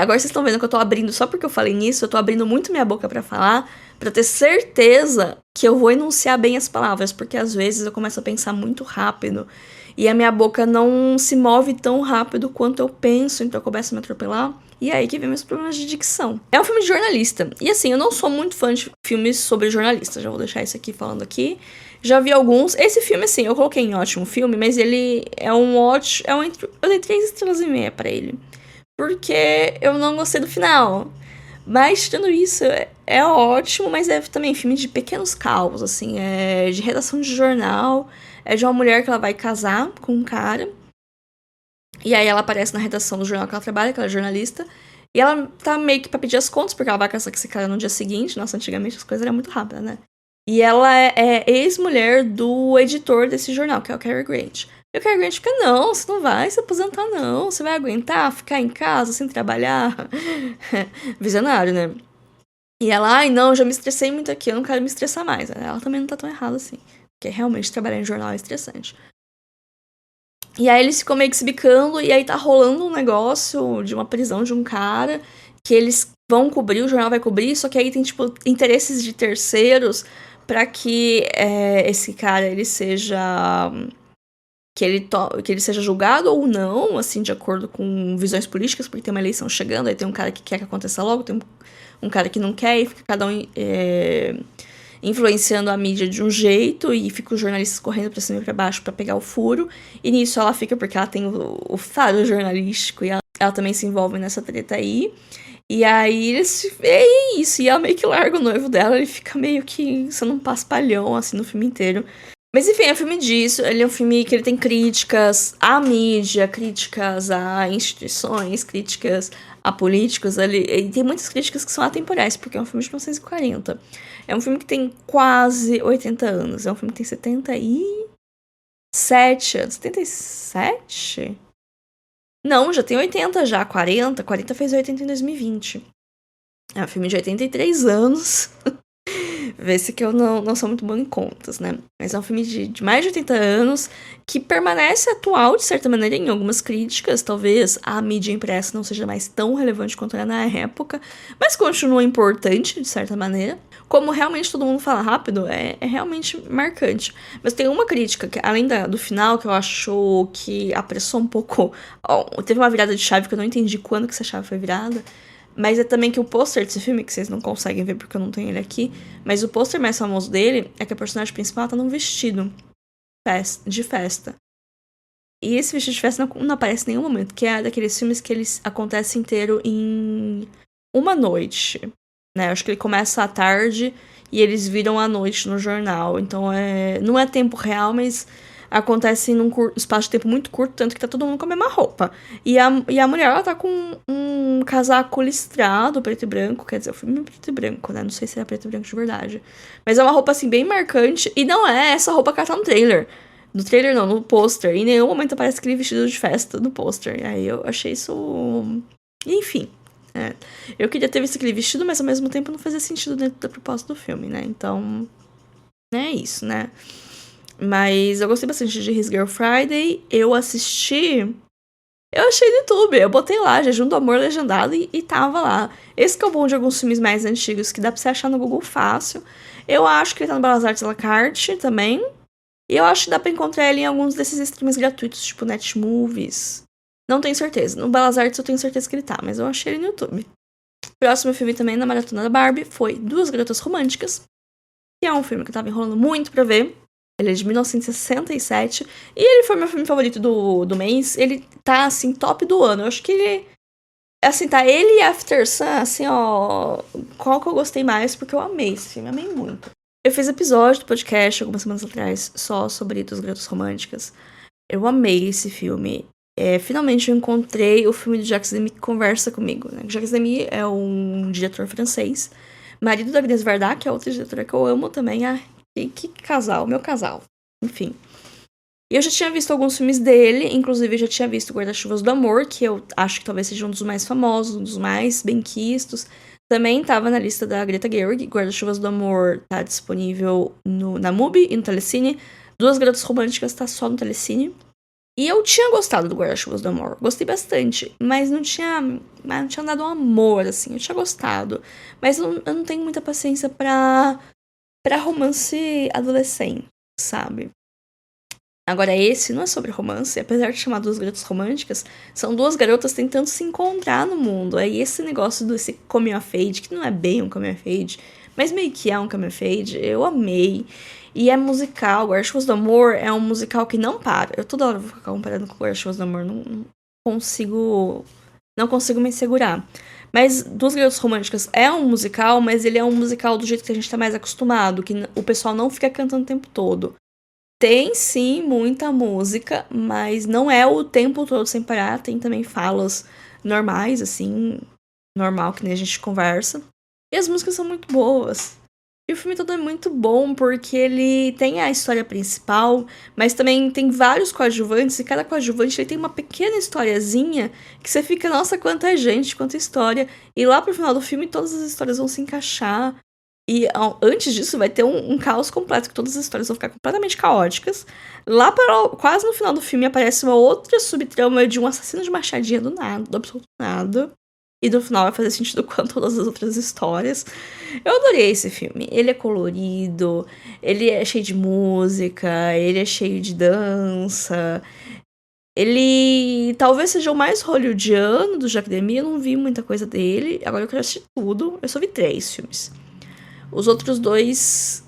Agora vocês estão vendo que eu tô abrindo, só porque eu falei nisso, eu tô abrindo muito minha boca pra falar, pra ter certeza que eu vou enunciar bem as palavras, porque às vezes eu começo a pensar muito rápido, e a minha boca não se move tão rápido quanto eu penso, então eu começo a me atropelar. E é aí que vem meus problemas de dicção. É um filme de jornalista. E assim, eu não sou muito fã de filmes sobre jornalistas. Já vou deixar isso aqui falando aqui. Já vi alguns. Esse filme, assim, eu coloquei em ótimo filme, mas ele é um ótimo... Eu dei 3 estrelas e meia pra ele. Porque eu não gostei do final. Mas, tirando isso, é ótimo, mas é também filme de pequenos caos, assim. É de redação de jornal. É de uma mulher que ela vai casar com um cara. E aí ela aparece na redação do jornal que ela trabalha, que ela é jornalista. E ela tá meio que pra pedir as contas, porque ela vai casar com esse cara no dia seguinte. Nossa, antigamente as coisas eram muito rápidas, né? E ela é ex-mulher do editor desse jornal, que é o Cary Grant. E o Cary Grant fica, não, você não vai se aposentar, não. Você vai aguentar ficar em casa sem trabalhar? Visionário, né? E ela, ai, não, já me estressei muito aqui, eu não quero me estressar mais. Ela também não tá tão errada assim. Porque realmente trabalhar em jornal é estressante. E aí eles ficam meio que se bicando, e aí tá rolando um negócio de uma prisão de um cara, que eles vão cobrir, o jornal vai cobrir, só que aí tem, tipo, interesses de terceiros pra que esse cara, ele seja... que ele seja julgado ou não, assim, de acordo com visões políticas, porque tem uma eleição chegando, aí tem um cara que quer que aconteça logo, tem um cara que não quer, e fica cada um influenciando a mídia de um jeito, e fica os jornalistas correndo pra cima e pra baixo pra pegar o furo, e nisso ela fica porque ela tem o faro jornalístico, e ela também se envolve nessa treta aí. E aí é isso, e ela meio que larga o noivo dela, ele fica meio que sendo um paspalhão, assim, no filme inteiro. Mas enfim, é um filme disso, ele é um filme que ele tem críticas à mídia, críticas a instituições, críticas a políticos, ele tem muitas críticas que são atemporais, porque é um filme de 1940. É um filme que tem quase 80 anos, é um filme que tem 77 anos. 77? Não, já tem 80 já, 40 fez 80 em 2020. É um filme de 83 anos. Vê-se que eu não sou muito boa em contas, né? Mas é um filme de mais de 80 anos que permanece atual, de certa maneira, em algumas críticas. Talvez a mídia impressa não seja mais tão relevante quanto era na época, mas continua importante, de certa maneira. Como realmente todo mundo fala rápido, é realmente marcante. Mas tem uma crítica, que, além do final, que eu acho que apressou um pouco. Teve uma virada de chave que eu não entendi quando que essa chave foi virada. Mas é também que o pôster desse filme, que vocês não conseguem ver porque eu não tenho ele aqui, mas o pôster mais famoso dele é que a personagem principal tá num vestido de festa. E esse vestido de festa não aparece em nenhum momento, que é daqueles filmes que eles acontecem inteiro em uma noite, né? Eu acho que ele começa à tarde e eles viram à noite no jornal. Então não é tempo real, mas acontece num espaço de tempo muito curto, tanto que tá todo mundo com a mesma roupa. E a mulher, ela tá com um casaco listrado, preto e branco, quer dizer, o filme é preto e branco, né? Não sei se é preto e branco de verdade. Mas é uma roupa, assim, bem marcante, e não é essa roupa que ela tá no trailer. No trailer não, no pôster. Em nenhum momento aparece aquele vestido de festa no pôster. E aí eu achei isso... Enfim, eu queria ter visto aquele vestido, mas ao mesmo tempo não fazia sentido dentro da proposta do filme, né? Então, é isso, né? Mas eu gostei bastante de His Girl Friday. Eu assisti... Eu achei no YouTube. Eu botei lá, Jejum do Amor legendado e tava lá. Esse que é o bom de alguns filmes mais antigos, que dá pra você achar no Google fácil. Eu acho que ele tá no Belas Artes à la carte também. E eu acho que dá pra encontrar ele em alguns desses streams gratuitos, tipo Netmovies. Não tenho certeza. No Belas Artes eu tenho certeza que ele tá, mas eu achei ele no YouTube. O próximo filme também na Maratona da Barbie foi Duas Garotas Românticas, que é um filme que eu tava enrolando muito pra ver. Ele é de 1967. E ele foi meu filme favorito do mês. Ele tá, assim, top do ano. Eu acho que ele... Assim, tá ele e After Sun, assim, ó... Qual que eu gostei mais? Porque eu amei esse filme, amei muito. Eu fiz episódio do podcast algumas semanas atrás só sobre Duas Garotas Românticas. Eu amei esse filme. Finalmente eu encontrei o filme do Jacques Demy que conversa comigo, né? Jacques Demy é um diretor francês. Marido da Agnès Varda, que é outra diretora que eu amo também. Que casal, meu casal. Enfim. E eu já tinha visto alguns filmes dele, inclusive eu já tinha visto Guarda-Chuvas do Amor, que eu acho que talvez seja um dos mais famosos, um dos mais benquistos. Também tava na lista da Greta Gerwig. Guarda-Chuvas do Amor tá disponível na Mubi e no Telecine. Duas Garotas Românticas tá só no Telecine. E eu tinha gostado do Guarda-Chuvas do Amor. Gostei bastante. Mas não tinha dado um amor, assim. Eu tinha gostado. Mas eu não tenho muita paciência pra romance adolescente, sabe? Agora, esse não é sobre romance, apesar de chamar Duas Garotas Românticas, são duas garotas tentando se encontrar no mundo. Aí esse negócio desse coming of age, que não é bem um coming of age, mas meio que é um coming of age, eu amei. E é musical, Guarda-Chuvas do Amor é um musical que não para. Eu toda hora vou ficar comparando com Guarda-Chuvas do Amor, não consigo me segurar. Mas Duas Garotas Românticas é um musical, mas ele é um musical do jeito que a gente tá mais acostumado, que o pessoal não fica cantando o tempo todo. Tem sim muita música, mas não é o tempo todo sem parar. Tem também falas normais, assim, normal, que nem a gente conversa. E as músicas são muito boas. E o filme todo é muito bom porque ele tem a história principal, mas também tem vários coadjuvantes, e cada coadjuvante ele tem uma pequena historiazinha que você fica, nossa, quanta gente, quanta história. E lá pro final do filme todas as histórias vão se encaixar. E antes disso vai ter um caos completo, que todas as histórias vão ficar completamente caóticas. Lá para quase no final do filme aparece uma outra subtrama de um assassino de machadinha do nada, do absoluto nada. E no final vai fazer sentido com todas as outras histórias. Eu adorei esse filme. Ele é colorido, ele é cheio de música, ele é cheio de dança. Ele talvez seja o mais hollywoodiano do Jack Demme. Eu não vi muita coisa dele. Agora eu quero assistir tudo. Eu só vi 3 filmes. Os outros 2,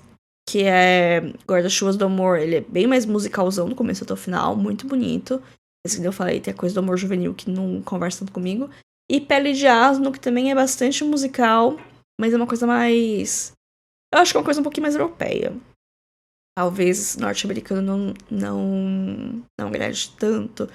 que é Guarda-Chuvas do Amor, ele é bem mais musicalzão do começo até o final. Muito bonito. Esse que eu falei, tem a coisa do amor juvenil que não conversa tanto comigo. E Pele de Asno, que também é bastante musical, mas é uma coisa mais... Eu acho que é uma coisa um pouquinho mais europeia. Talvez norte-americano não agrade tanto,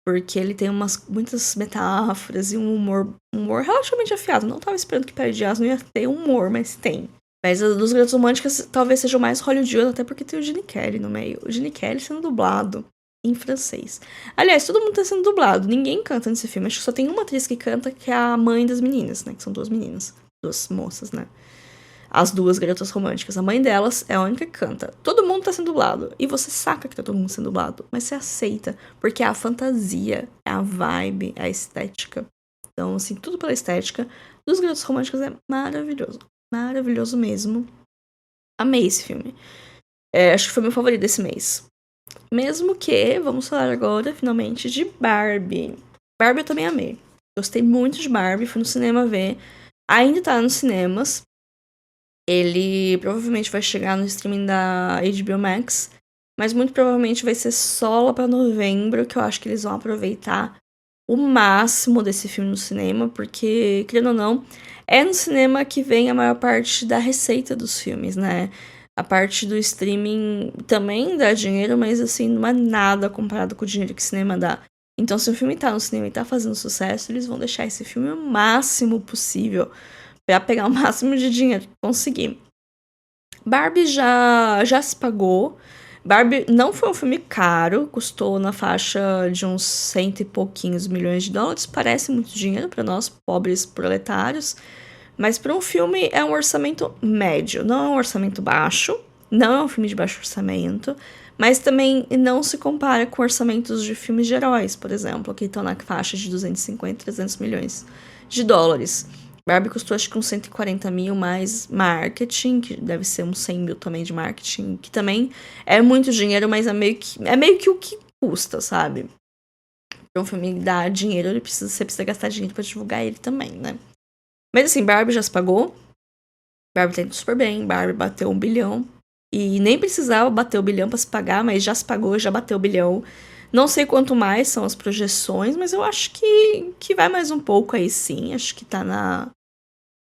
porque ele tem muitas metáforas e um humor relativamente afiado. Não tava esperando que Pele de Asno ia ter humor, mas tem. Mas a dos Garotas Românticas talvez seja o mais hollywoodiano, até porque tem o Gene Kelly no meio. O Gene Kelly sendo dublado em francês. Aliás, todo mundo tá sendo dublado. Ninguém canta nesse filme. Acho que só tem uma atriz que canta, que é a mãe das meninas, né? Que são 2 meninas. 2 moças, né? As 2 garotas românticas. A mãe delas é a única que canta. Todo mundo tá sendo dublado. E você saca que tá todo mundo sendo dublado. Mas você aceita. Porque é a fantasia, é a vibe, é a estética. Então, assim, tudo pela estética dos Garotas Românticas é maravilhoso. Maravilhoso mesmo. Amei esse filme. Acho que foi meu favorito desse mês. Mesmo que, vamos falar agora, finalmente, de Barbie. Barbie eu também amei. Gostei muito de Barbie, fui no cinema ver. Ainda tá nos cinemas. Ele provavelmente vai chegar no streaming da HBO Max. Mas muito provavelmente vai ser só lá pra novembro, que eu acho que eles vão aproveitar o máximo desse filme no cinema. Porque, querendo ou não, é no cinema que vem a maior parte da receita dos filmes, né? A parte do streaming também dá dinheiro, mas assim, não é nada comparado com o dinheiro que o cinema dá. Então, se o filme tá no cinema e tá fazendo sucesso, eles vão deixar esse filme o máximo possível pra pegar o máximo de dinheiro que conseguir. Barbie já se pagou. Barbie não foi um filme caro, custou na faixa de uns 100 e pouquinhos milhões de dólares. Parece muito dinheiro para nós, pobres proletários. Mas para um filme é um orçamento médio, não é um orçamento baixo, não é um filme de baixo orçamento, mas também não se compara com orçamentos de filmes de heróis, por exemplo, que estão na faixa de 250, 300 milhões de dólares. Barbie custou acho que uns 140 mil mais marketing, que deve ser uns 100 mil também de marketing, que também é muito dinheiro, mas é meio que o que custa, sabe? Para um filme dar dinheiro, você precisa gastar dinheiro para divulgar ele também, né? Mas assim, Barbie já se pagou. Barbie tá indo super bem. Barbie bateu 1 bilhão. E nem precisava bater o bilhão pra se pagar, mas já se pagou, já bateu o bilhão. Não sei quanto mais são as projeções, mas eu acho que vai mais um pouco aí sim. Acho que tá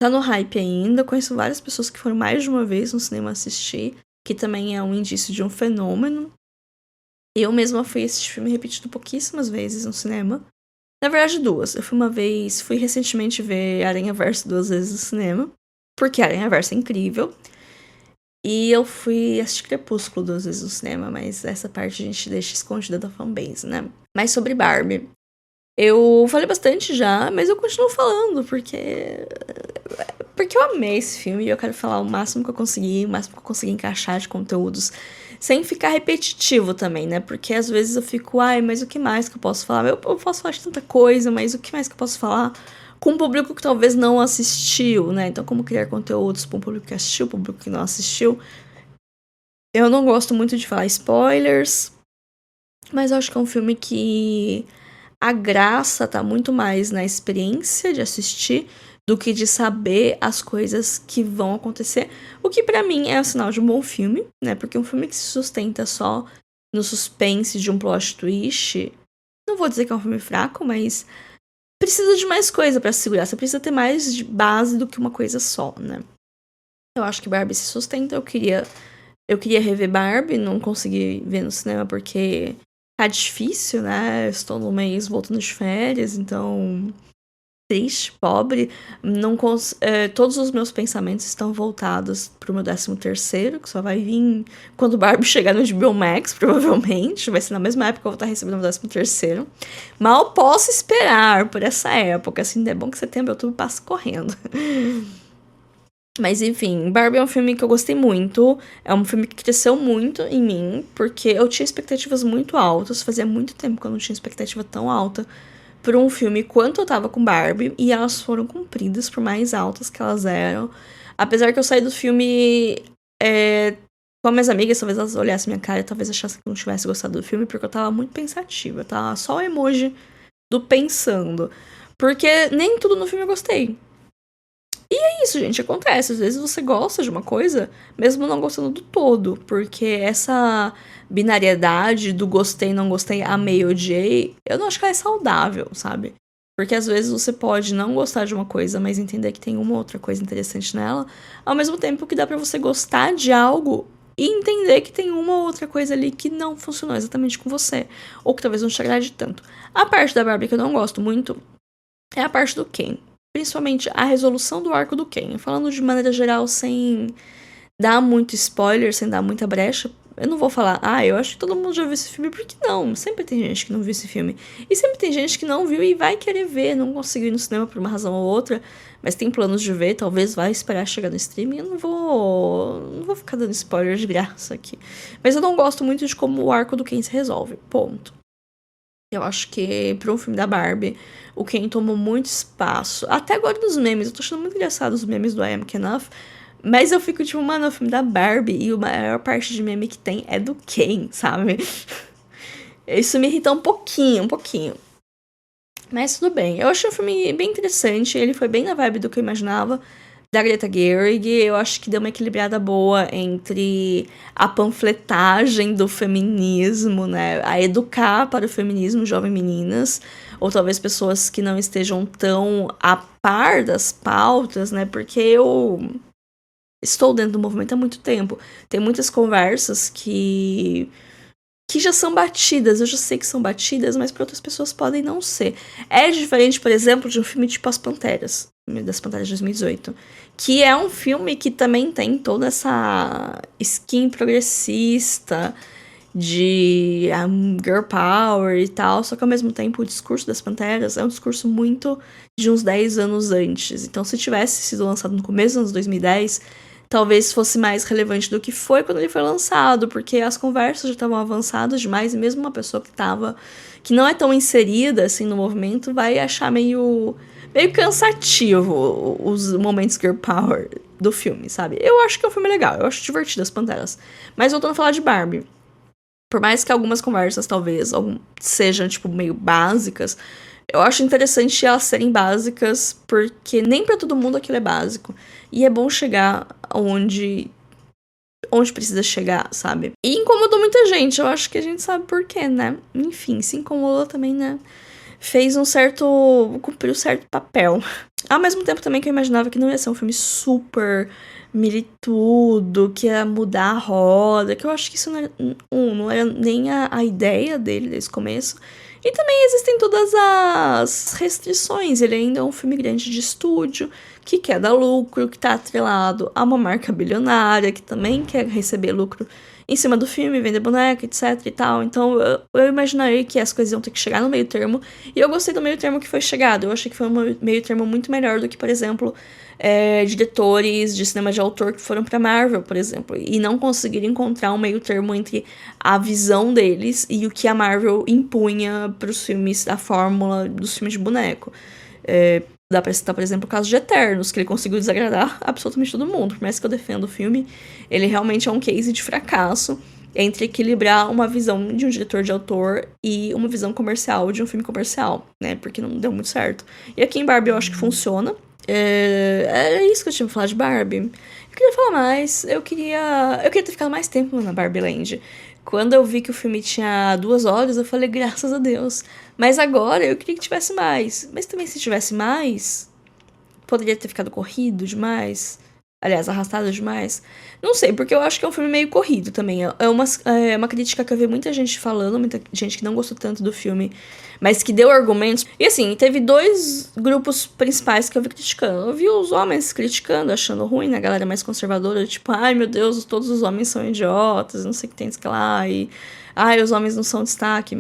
no hype ainda. Conheço várias pessoas que foram mais de uma vez no cinema assistir, que também é um indício de um fenômeno. Eu mesma fui assistir filme repetido pouquíssimas vezes no cinema. Na verdade, 2. Eu fui recentemente ver Aranhaverso 2 vezes no cinema, porque Aranhaverso é incrível. E eu fui assistir Crepúsculo 2 vezes no cinema, mas essa parte a gente deixa escondida da fanbase, né? Mas sobre Barbie, eu falei bastante já, mas eu continuo falando, porque eu amei esse filme e eu quero falar o máximo que eu conseguir, o máximo que eu conseguir encaixar de conteúdos, sem ficar repetitivo também, né? Porque às vezes eu fico, mas o que mais que eu posso falar? Eu posso falar de tanta coisa, mas o que mais que eu posso falar com um público que talvez não assistiu, né? Então, como criar conteúdos para um público que assistiu, público que não assistiu. Eu não gosto muito de falar spoilers, mas eu acho que é um filme que a graça tá muito mais na experiência de assistir do que de saber as coisas que vão acontecer. O que pra mim é o sinal de um bom filme, né? Porque um filme que se sustenta só no suspense de um plot twist, não vou dizer que é um filme fraco, mas precisa de mais coisa pra segurar. Você precisa ter mais de base do que uma coisa só, né? Eu acho que Barbie se sustenta. Eu queria rever Barbie, não consegui ver no cinema porque tá difícil, né? Estou no mês voltando de férias, então triste, pobre. Não todos os meus pensamentos estão voltados pro meu 13º, que só vai vir quando o Barbie chegar no HBO Max, provavelmente. Vai ser na mesma época que eu vou estar recebendo o meu 13º. Mal posso esperar por essa época. Assim, é bom que setembro e outubro passa correndo. Mas enfim, Barbie é um filme que eu gostei muito. É um filme que cresceu muito em mim, porque eu tinha expectativas muito altas. Fazia muito tempo que eu não tinha expectativa tão alta por um filme quanto eu tava com Barbie, e elas foram cumpridas, por mais altas que elas eram. Apesar que eu saí do filme com as minhas amigas, talvez elas olhassem minha cara e talvez achassem que eu não tivesse gostado do filme, porque eu tava muito pensativa, tá? Só o emoji do pensando. Porque nem tudo no filme eu gostei. E é isso, gente, acontece. Às vezes você gosta de uma coisa, mesmo não gostando do todo. Porque essa binariedade do gostei, não gostei, amei, odiei, eu não acho que ela é saudável, sabe? Porque às vezes você pode não gostar de uma coisa, mas entender que tem uma outra coisa interessante nela, ao mesmo tempo que dá pra você gostar de algo e entender que tem uma outra coisa ali que não funcionou exatamente com você, ou que talvez não te agrade tanto. A parte da Barbie que eu não gosto muito é a parte do Ken. Principalmente a resolução do arco do Ken. Falando de maneira geral, sem dar muito spoiler, sem dar muita brecha, eu não vou falar, eu acho que todo mundo já viu esse filme, porque não. Sempre tem gente que não viu esse filme. E sempre tem gente que não viu e vai querer ver, não conseguiu ir no cinema por uma razão ou outra, mas tem planos de ver, talvez vai esperar chegar no streaming. Eu não vou ficar dando spoiler de graça aqui. Mas eu não gosto muito de como o arco do Ken se resolve. Ponto. Eu acho que, pra um filme da Barbie, o Ken tomou muito espaço. Até agora nos memes, eu tô achando muito engraçado os memes do I Am Enough. Mas eu fico tipo, mano, é o filme da Barbie e a maior parte de meme que tem é do Ken, sabe? Isso me irrita um pouquinho. Mas tudo bem. Eu achei o filme bem interessante, ele foi bem na vibe do que eu imaginava. Da Greta Gerwig, eu acho que deu uma equilibrada boa entre a panfletagem do feminismo, né? A educar para o feminismo jovem meninas, ou talvez pessoas que não estejam tão a par das pautas, né? Porque eu estou dentro do movimento há muito tempo. Tem muitas conversas que já são batidas, eu já sei que são batidas, mas para outras pessoas podem não ser. É diferente, por exemplo, de um filme tipo As Panteras, das Panteras de 2018, que é um filme que também tem toda essa skin progressista de girl power e tal, só que ao mesmo tempo o discurso das Panteras é um discurso muito de uns 10 anos antes. Então, se tivesse sido lançado no começo dos anos 2010, talvez fosse mais relevante do que foi quando ele foi lançado, porque as conversas já estavam avançadas demais, e mesmo uma pessoa que não é tão inserida assim no movimento vai achar meio cansativo os momentos girl power do filme, sabe? Eu acho que é um filme legal, eu acho divertido As Panteras. Mas voltando a falar de Barbie, por mais que algumas conversas talvez sejam tipo meio básicas, eu acho interessante elas serem básicas, porque nem pra todo mundo aquilo é básico. E é bom chegar onde precisa chegar, sabe? E incomodou muita gente, eu acho que a gente sabe por quê, né? Enfim, se incomodou também, né? Cumpriu um certo papel. Ao mesmo tempo também que eu imaginava que não ia ser um filme super militudo, que ia mudar a roda, que eu acho que isso não era nem a ideia dele desde o começo. E também existem todas as restrições. Ele ainda é um filme grande de estúdio, que quer dar lucro, que tá atrelado a uma marca bilionária, que também quer receber lucro em cima do filme, vender boneca, etc e tal. Então, eu imaginarei que as coisas iam ter que chegar no meio termo. E eu gostei do meio termo que foi chegado. Eu achei que foi um meio termo muito melhor do que, por exemplo, diretores de cinema de autor que foram pra Marvel, por exemplo, e não conseguiram encontrar um meio termo entre a visão deles e o que a Marvel impunha pros filmes, a fórmula dos filmes de boneco. Dá pra citar, por exemplo, o caso de Eternos, que ele conseguiu desagradar absolutamente todo mundo. Por mais que eu defenda o filme, ele realmente é um case de fracasso entre equilibrar uma visão de um diretor de autor e uma visão comercial de um filme comercial, né? Porque não deu muito certo. E aqui em Barbie eu acho que funciona. É isso que eu tinha pra falar de Barbie. Eu queria falar mais. Eu queria ter ficado mais tempo na Barbie Land. Quando eu vi que o filme tinha 2 horas, eu falei, graças a Deus. Mas agora eu queria que tivesse mais. Mas também se tivesse mais, poderia ter ficado corrido demais. Aliás, arrastado demais. Não sei, porque eu acho que é um filme meio corrido também. É uma crítica que eu vi muita gente falando, muita gente que não gostou tanto do filme, mas que deu argumentos. E assim, teve 2 grupos principais que eu vi criticando. Eu vi os homens criticando, achando ruim, né? A galera mais conservadora, tipo, ai meu Deus, todos os homens são idiotas, não sei o que tem que lá, e ai, os homens não são destaque.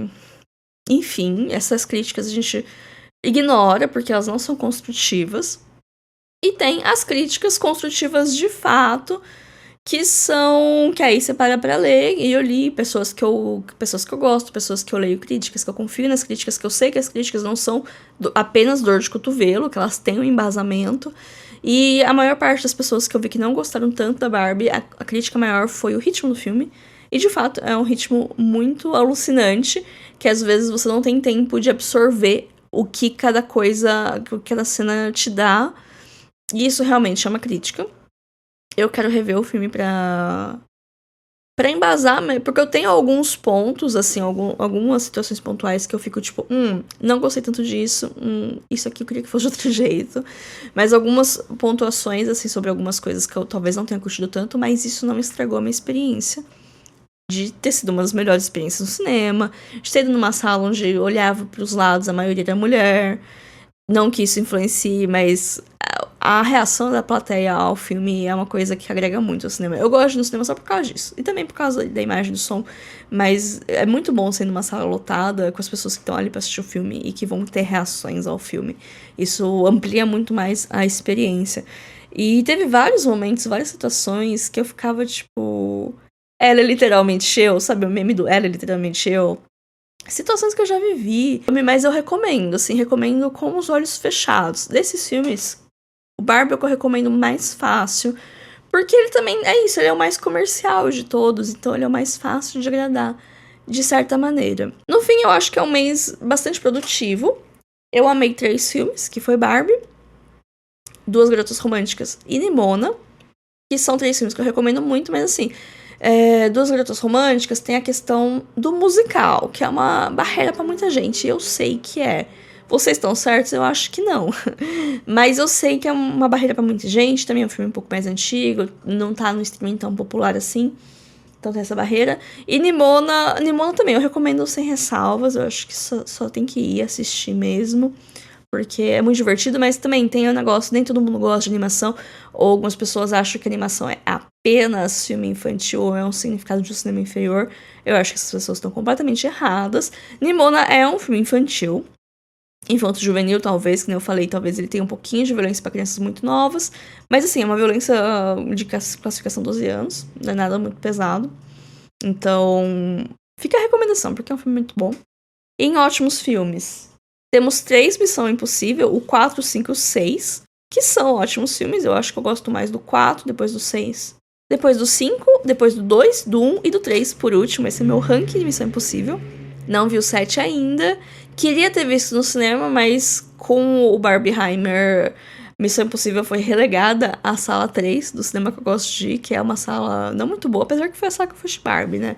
Enfim, essas críticas a gente ignora, porque elas não são construtivas. E tem as críticas construtivas de fato, que são... que aí você para pra ler, e eu li pessoas que eu gosto, pessoas que eu leio críticas, que eu confio nas críticas, que eu sei que as críticas não são apenas dor de cotovelo, que elas têm um embasamento. E a maior parte das pessoas que eu vi que não gostaram tanto da Barbie, a crítica maior foi o ritmo do filme. E de fato é um ritmo muito alucinante, que às vezes você não tem tempo de absorver o que cada coisa, o que cada cena te dá. E isso realmente é uma crítica. Eu quero rever o filme pra embasar, porque eu tenho alguns pontos, assim, algumas situações pontuais que eu fico tipo, não gostei tanto disso, isso aqui eu queria que fosse de outro jeito. Mas algumas pontuações, assim, sobre algumas coisas que eu talvez não tenha curtido tanto, mas isso não estragou a minha experiência. De ter sido uma das melhores experiências no cinema, de ter ido numa sala onde eu olhava pros lados, a maioria era mulher. Não que isso influencie, mas a reação da plateia ao filme é uma coisa que agrega muito ao cinema. Eu gosto do cinema só por causa disso. E também por causa da imagem do som. Mas é muito bom ser numa sala lotada com as pessoas que estão ali pra assistir o filme e que vão ter reações ao filme. Isso amplia muito mais a experiência. E teve vários momentos, várias situações que eu ficava tipo... Ela é literalmente eu, sabe? O meme do ela é literalmente eu. Situações que eu já vivi, mas eu recomendo, assim, recomendo com os olhos fechados. Desses filmes, o Barbie é o que eu recomendo mais fácil, porque ele também é isso, ele é o mais comercial de todos, então ele é o mais fácil de agradar, de certa maneira. No fim, eu acho que é um mês bastante produtivo. Eu amei 3 filmes, que foi Barbie, Duas Garotas Românticas e Nimona, que são 3 filmes que eu recomendo muito, mas assim... Duas Garotas Românticas tem a questão do musical, que é uma barreira pra muita gente. Eu sei que é. Vocês estão certos? Eu acho que não. Mas eu sei que é uma barreira pra muita gente. Também é um filme um pouco mais antigo, não tá no streaming tão popular assim. Então tem essa barreira. E Nimona também eu recomendo sem ressalvas. Eu acho que só tem que ir assistir mesmo. Porque é muito divertido, mas também tem um negócio, nem todo mundo gosta de animação, ou algumas pessoas acham que a animação é apenas filme infantil, ou é um significado de um cinema inferior. Eu acho que essas pessoas estão completamente erradas. Nimona é um filme infantil, infanto-juvenil talvez, que nem eu falei, talvez ele tenha um pouquinho de violência para crianças muito novas, mas assim, é uma violência de classificação 12 anos, não é nada muito pesado. Então, fica a recomendação, porque é um filme muito bom. E em ótimos filmes... Temos 3 Missão Impossível, o 4, 5 e o 6, que são ótimos filmes. Eu acho que eu gosto mais do 4, depois do 6, depois do 5, depois do 2, do 1 e do 3, por último. Esse é meu ranking de Missão Impossível. Não vi o 7 ainda. Queria ter visto no cinema, mas com o Barbieheimer, Missão Impossível foi relegada à sala 3 do cinema que eu gosto de ir, que é uma sala não muito boa, apesar que foi a sala que eu fui de Barbie, né?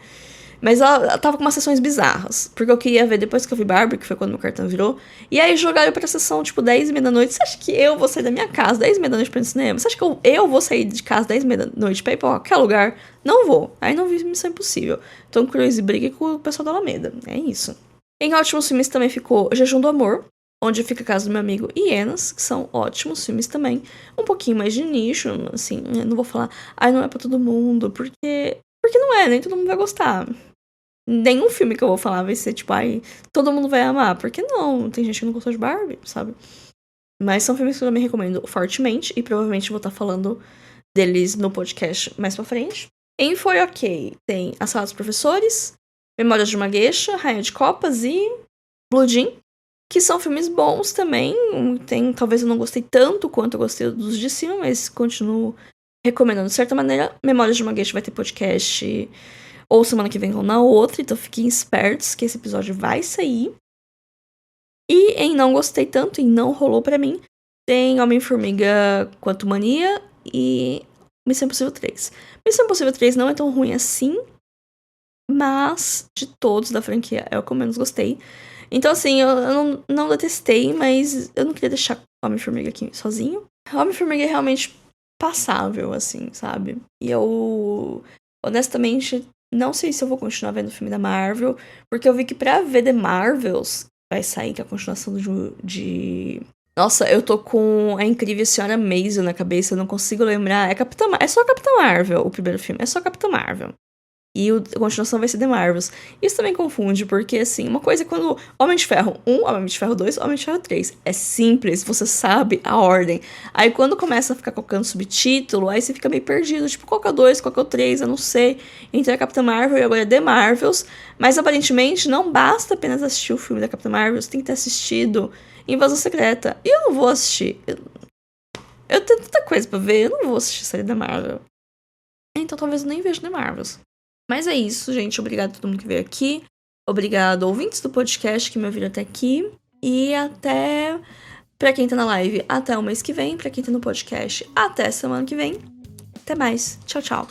Mas ela tava com umas sessões bizarras. Porque eu queria ver depois que eu vi Barbie, que foi quando meu cartão virou. E aí jogaram pra sessão, tipo, 10h30 da noite. Você acha que eu vou sair da minha casa 10h30 da noite pra ir no cinema? Você acha que eu vou sair de casa 10h30 da noite pra ir pra qualquer lugar? Não vou. Aí não vi Missão Impossível. Tom Cruise briga com o pessoal da Alameda. É isso. Em ótimos filmes também ficou Jejum do Amor, Onde Fica a Casa do Meu Amigo e Hienas, que são ótimos filmes também. Um pouquinho mais de nicho, assim, eu não vou falar, não é pra todo mundo, porque não é, nem todo mundo vai gostar. Nenhum filme que eu vou falar vai ser tipo, todo mundo vai amar. Porque não, tem gente que não gostou de Barbie, sabe? Mas são filmes que eu também recomendo fortemente. E provavelmente vou estar falando deles no podcast mais pra frente. Em Foi Ok, tem A Sala dos Professores, Memórias de uma Geisha, Rainha de Copas e Blue Jean, que são filmes bons também. Talvez eu não gostei tanto quanto eu gostei dos de cima, mas continuo recomendando de certa maneira. Memórias de uma Geisha vai ter podcast... ou semana que vem ou na outra, então fiquem espertos que esse episódio vai sair. E em Não Gostei Tanto, em Não Rolou Pra Mim, tem Homem-Formiga Quantumania e Missão Impossível 3. Missão Impossível 3 não é tão ruim assim, mas de todos da franquia é o que eu menos gostei. Então assim, eu não detestei, mas eu não queria deixar Homem-Formiga aqui sozinho. Homem-Formiga realmente passável, assim, sabe? E eu, honestamente, não sei se eu vou continuar vendo o filme da Marvel, porque eu vi que pra ver The Marvels vai sair, que é a continuação de... Nossa, eu tô com a incrível Senhora Maisel na cabeça, eu não consigo lembrar. É só Capitã Marvel, o primeiro filme, é só Capitã Marvel. E a continuação vai ser The Marvels. Isso também confunde, porque, assim, uma coisa é quando Homem de Ferro 1, Homem de Ferro 2, Homem de Ferro 3. É simples, você sabe a ordem. Aí quando começa a ficar colocando subtítulo, aí você fica meio perdido. Tipo, qual que é o 2, qual que é o 3, eu não sei. Então é Capitã Marvel e agora é The Marvels. Mas aparentemente não basta apenas assistir o filme da Capitã Marvel, você tem que ter assistido Invasão Secreta. E eu não vou assistir. Eu tenho tanta coisa pra ver, eu não vou assistir a série da Marvel. Então talvez eu nem veja The Marvels. Mas é isso, gente. Obrigado a todo mundo que veio aqui. Obrigado, ouvintes do podcast que me ouviram até aqui. E até... Pra quem tá na live, até o mês que vem. Pra quem tá no podcast, até semana que vem. Até mais. Tchau, tchau.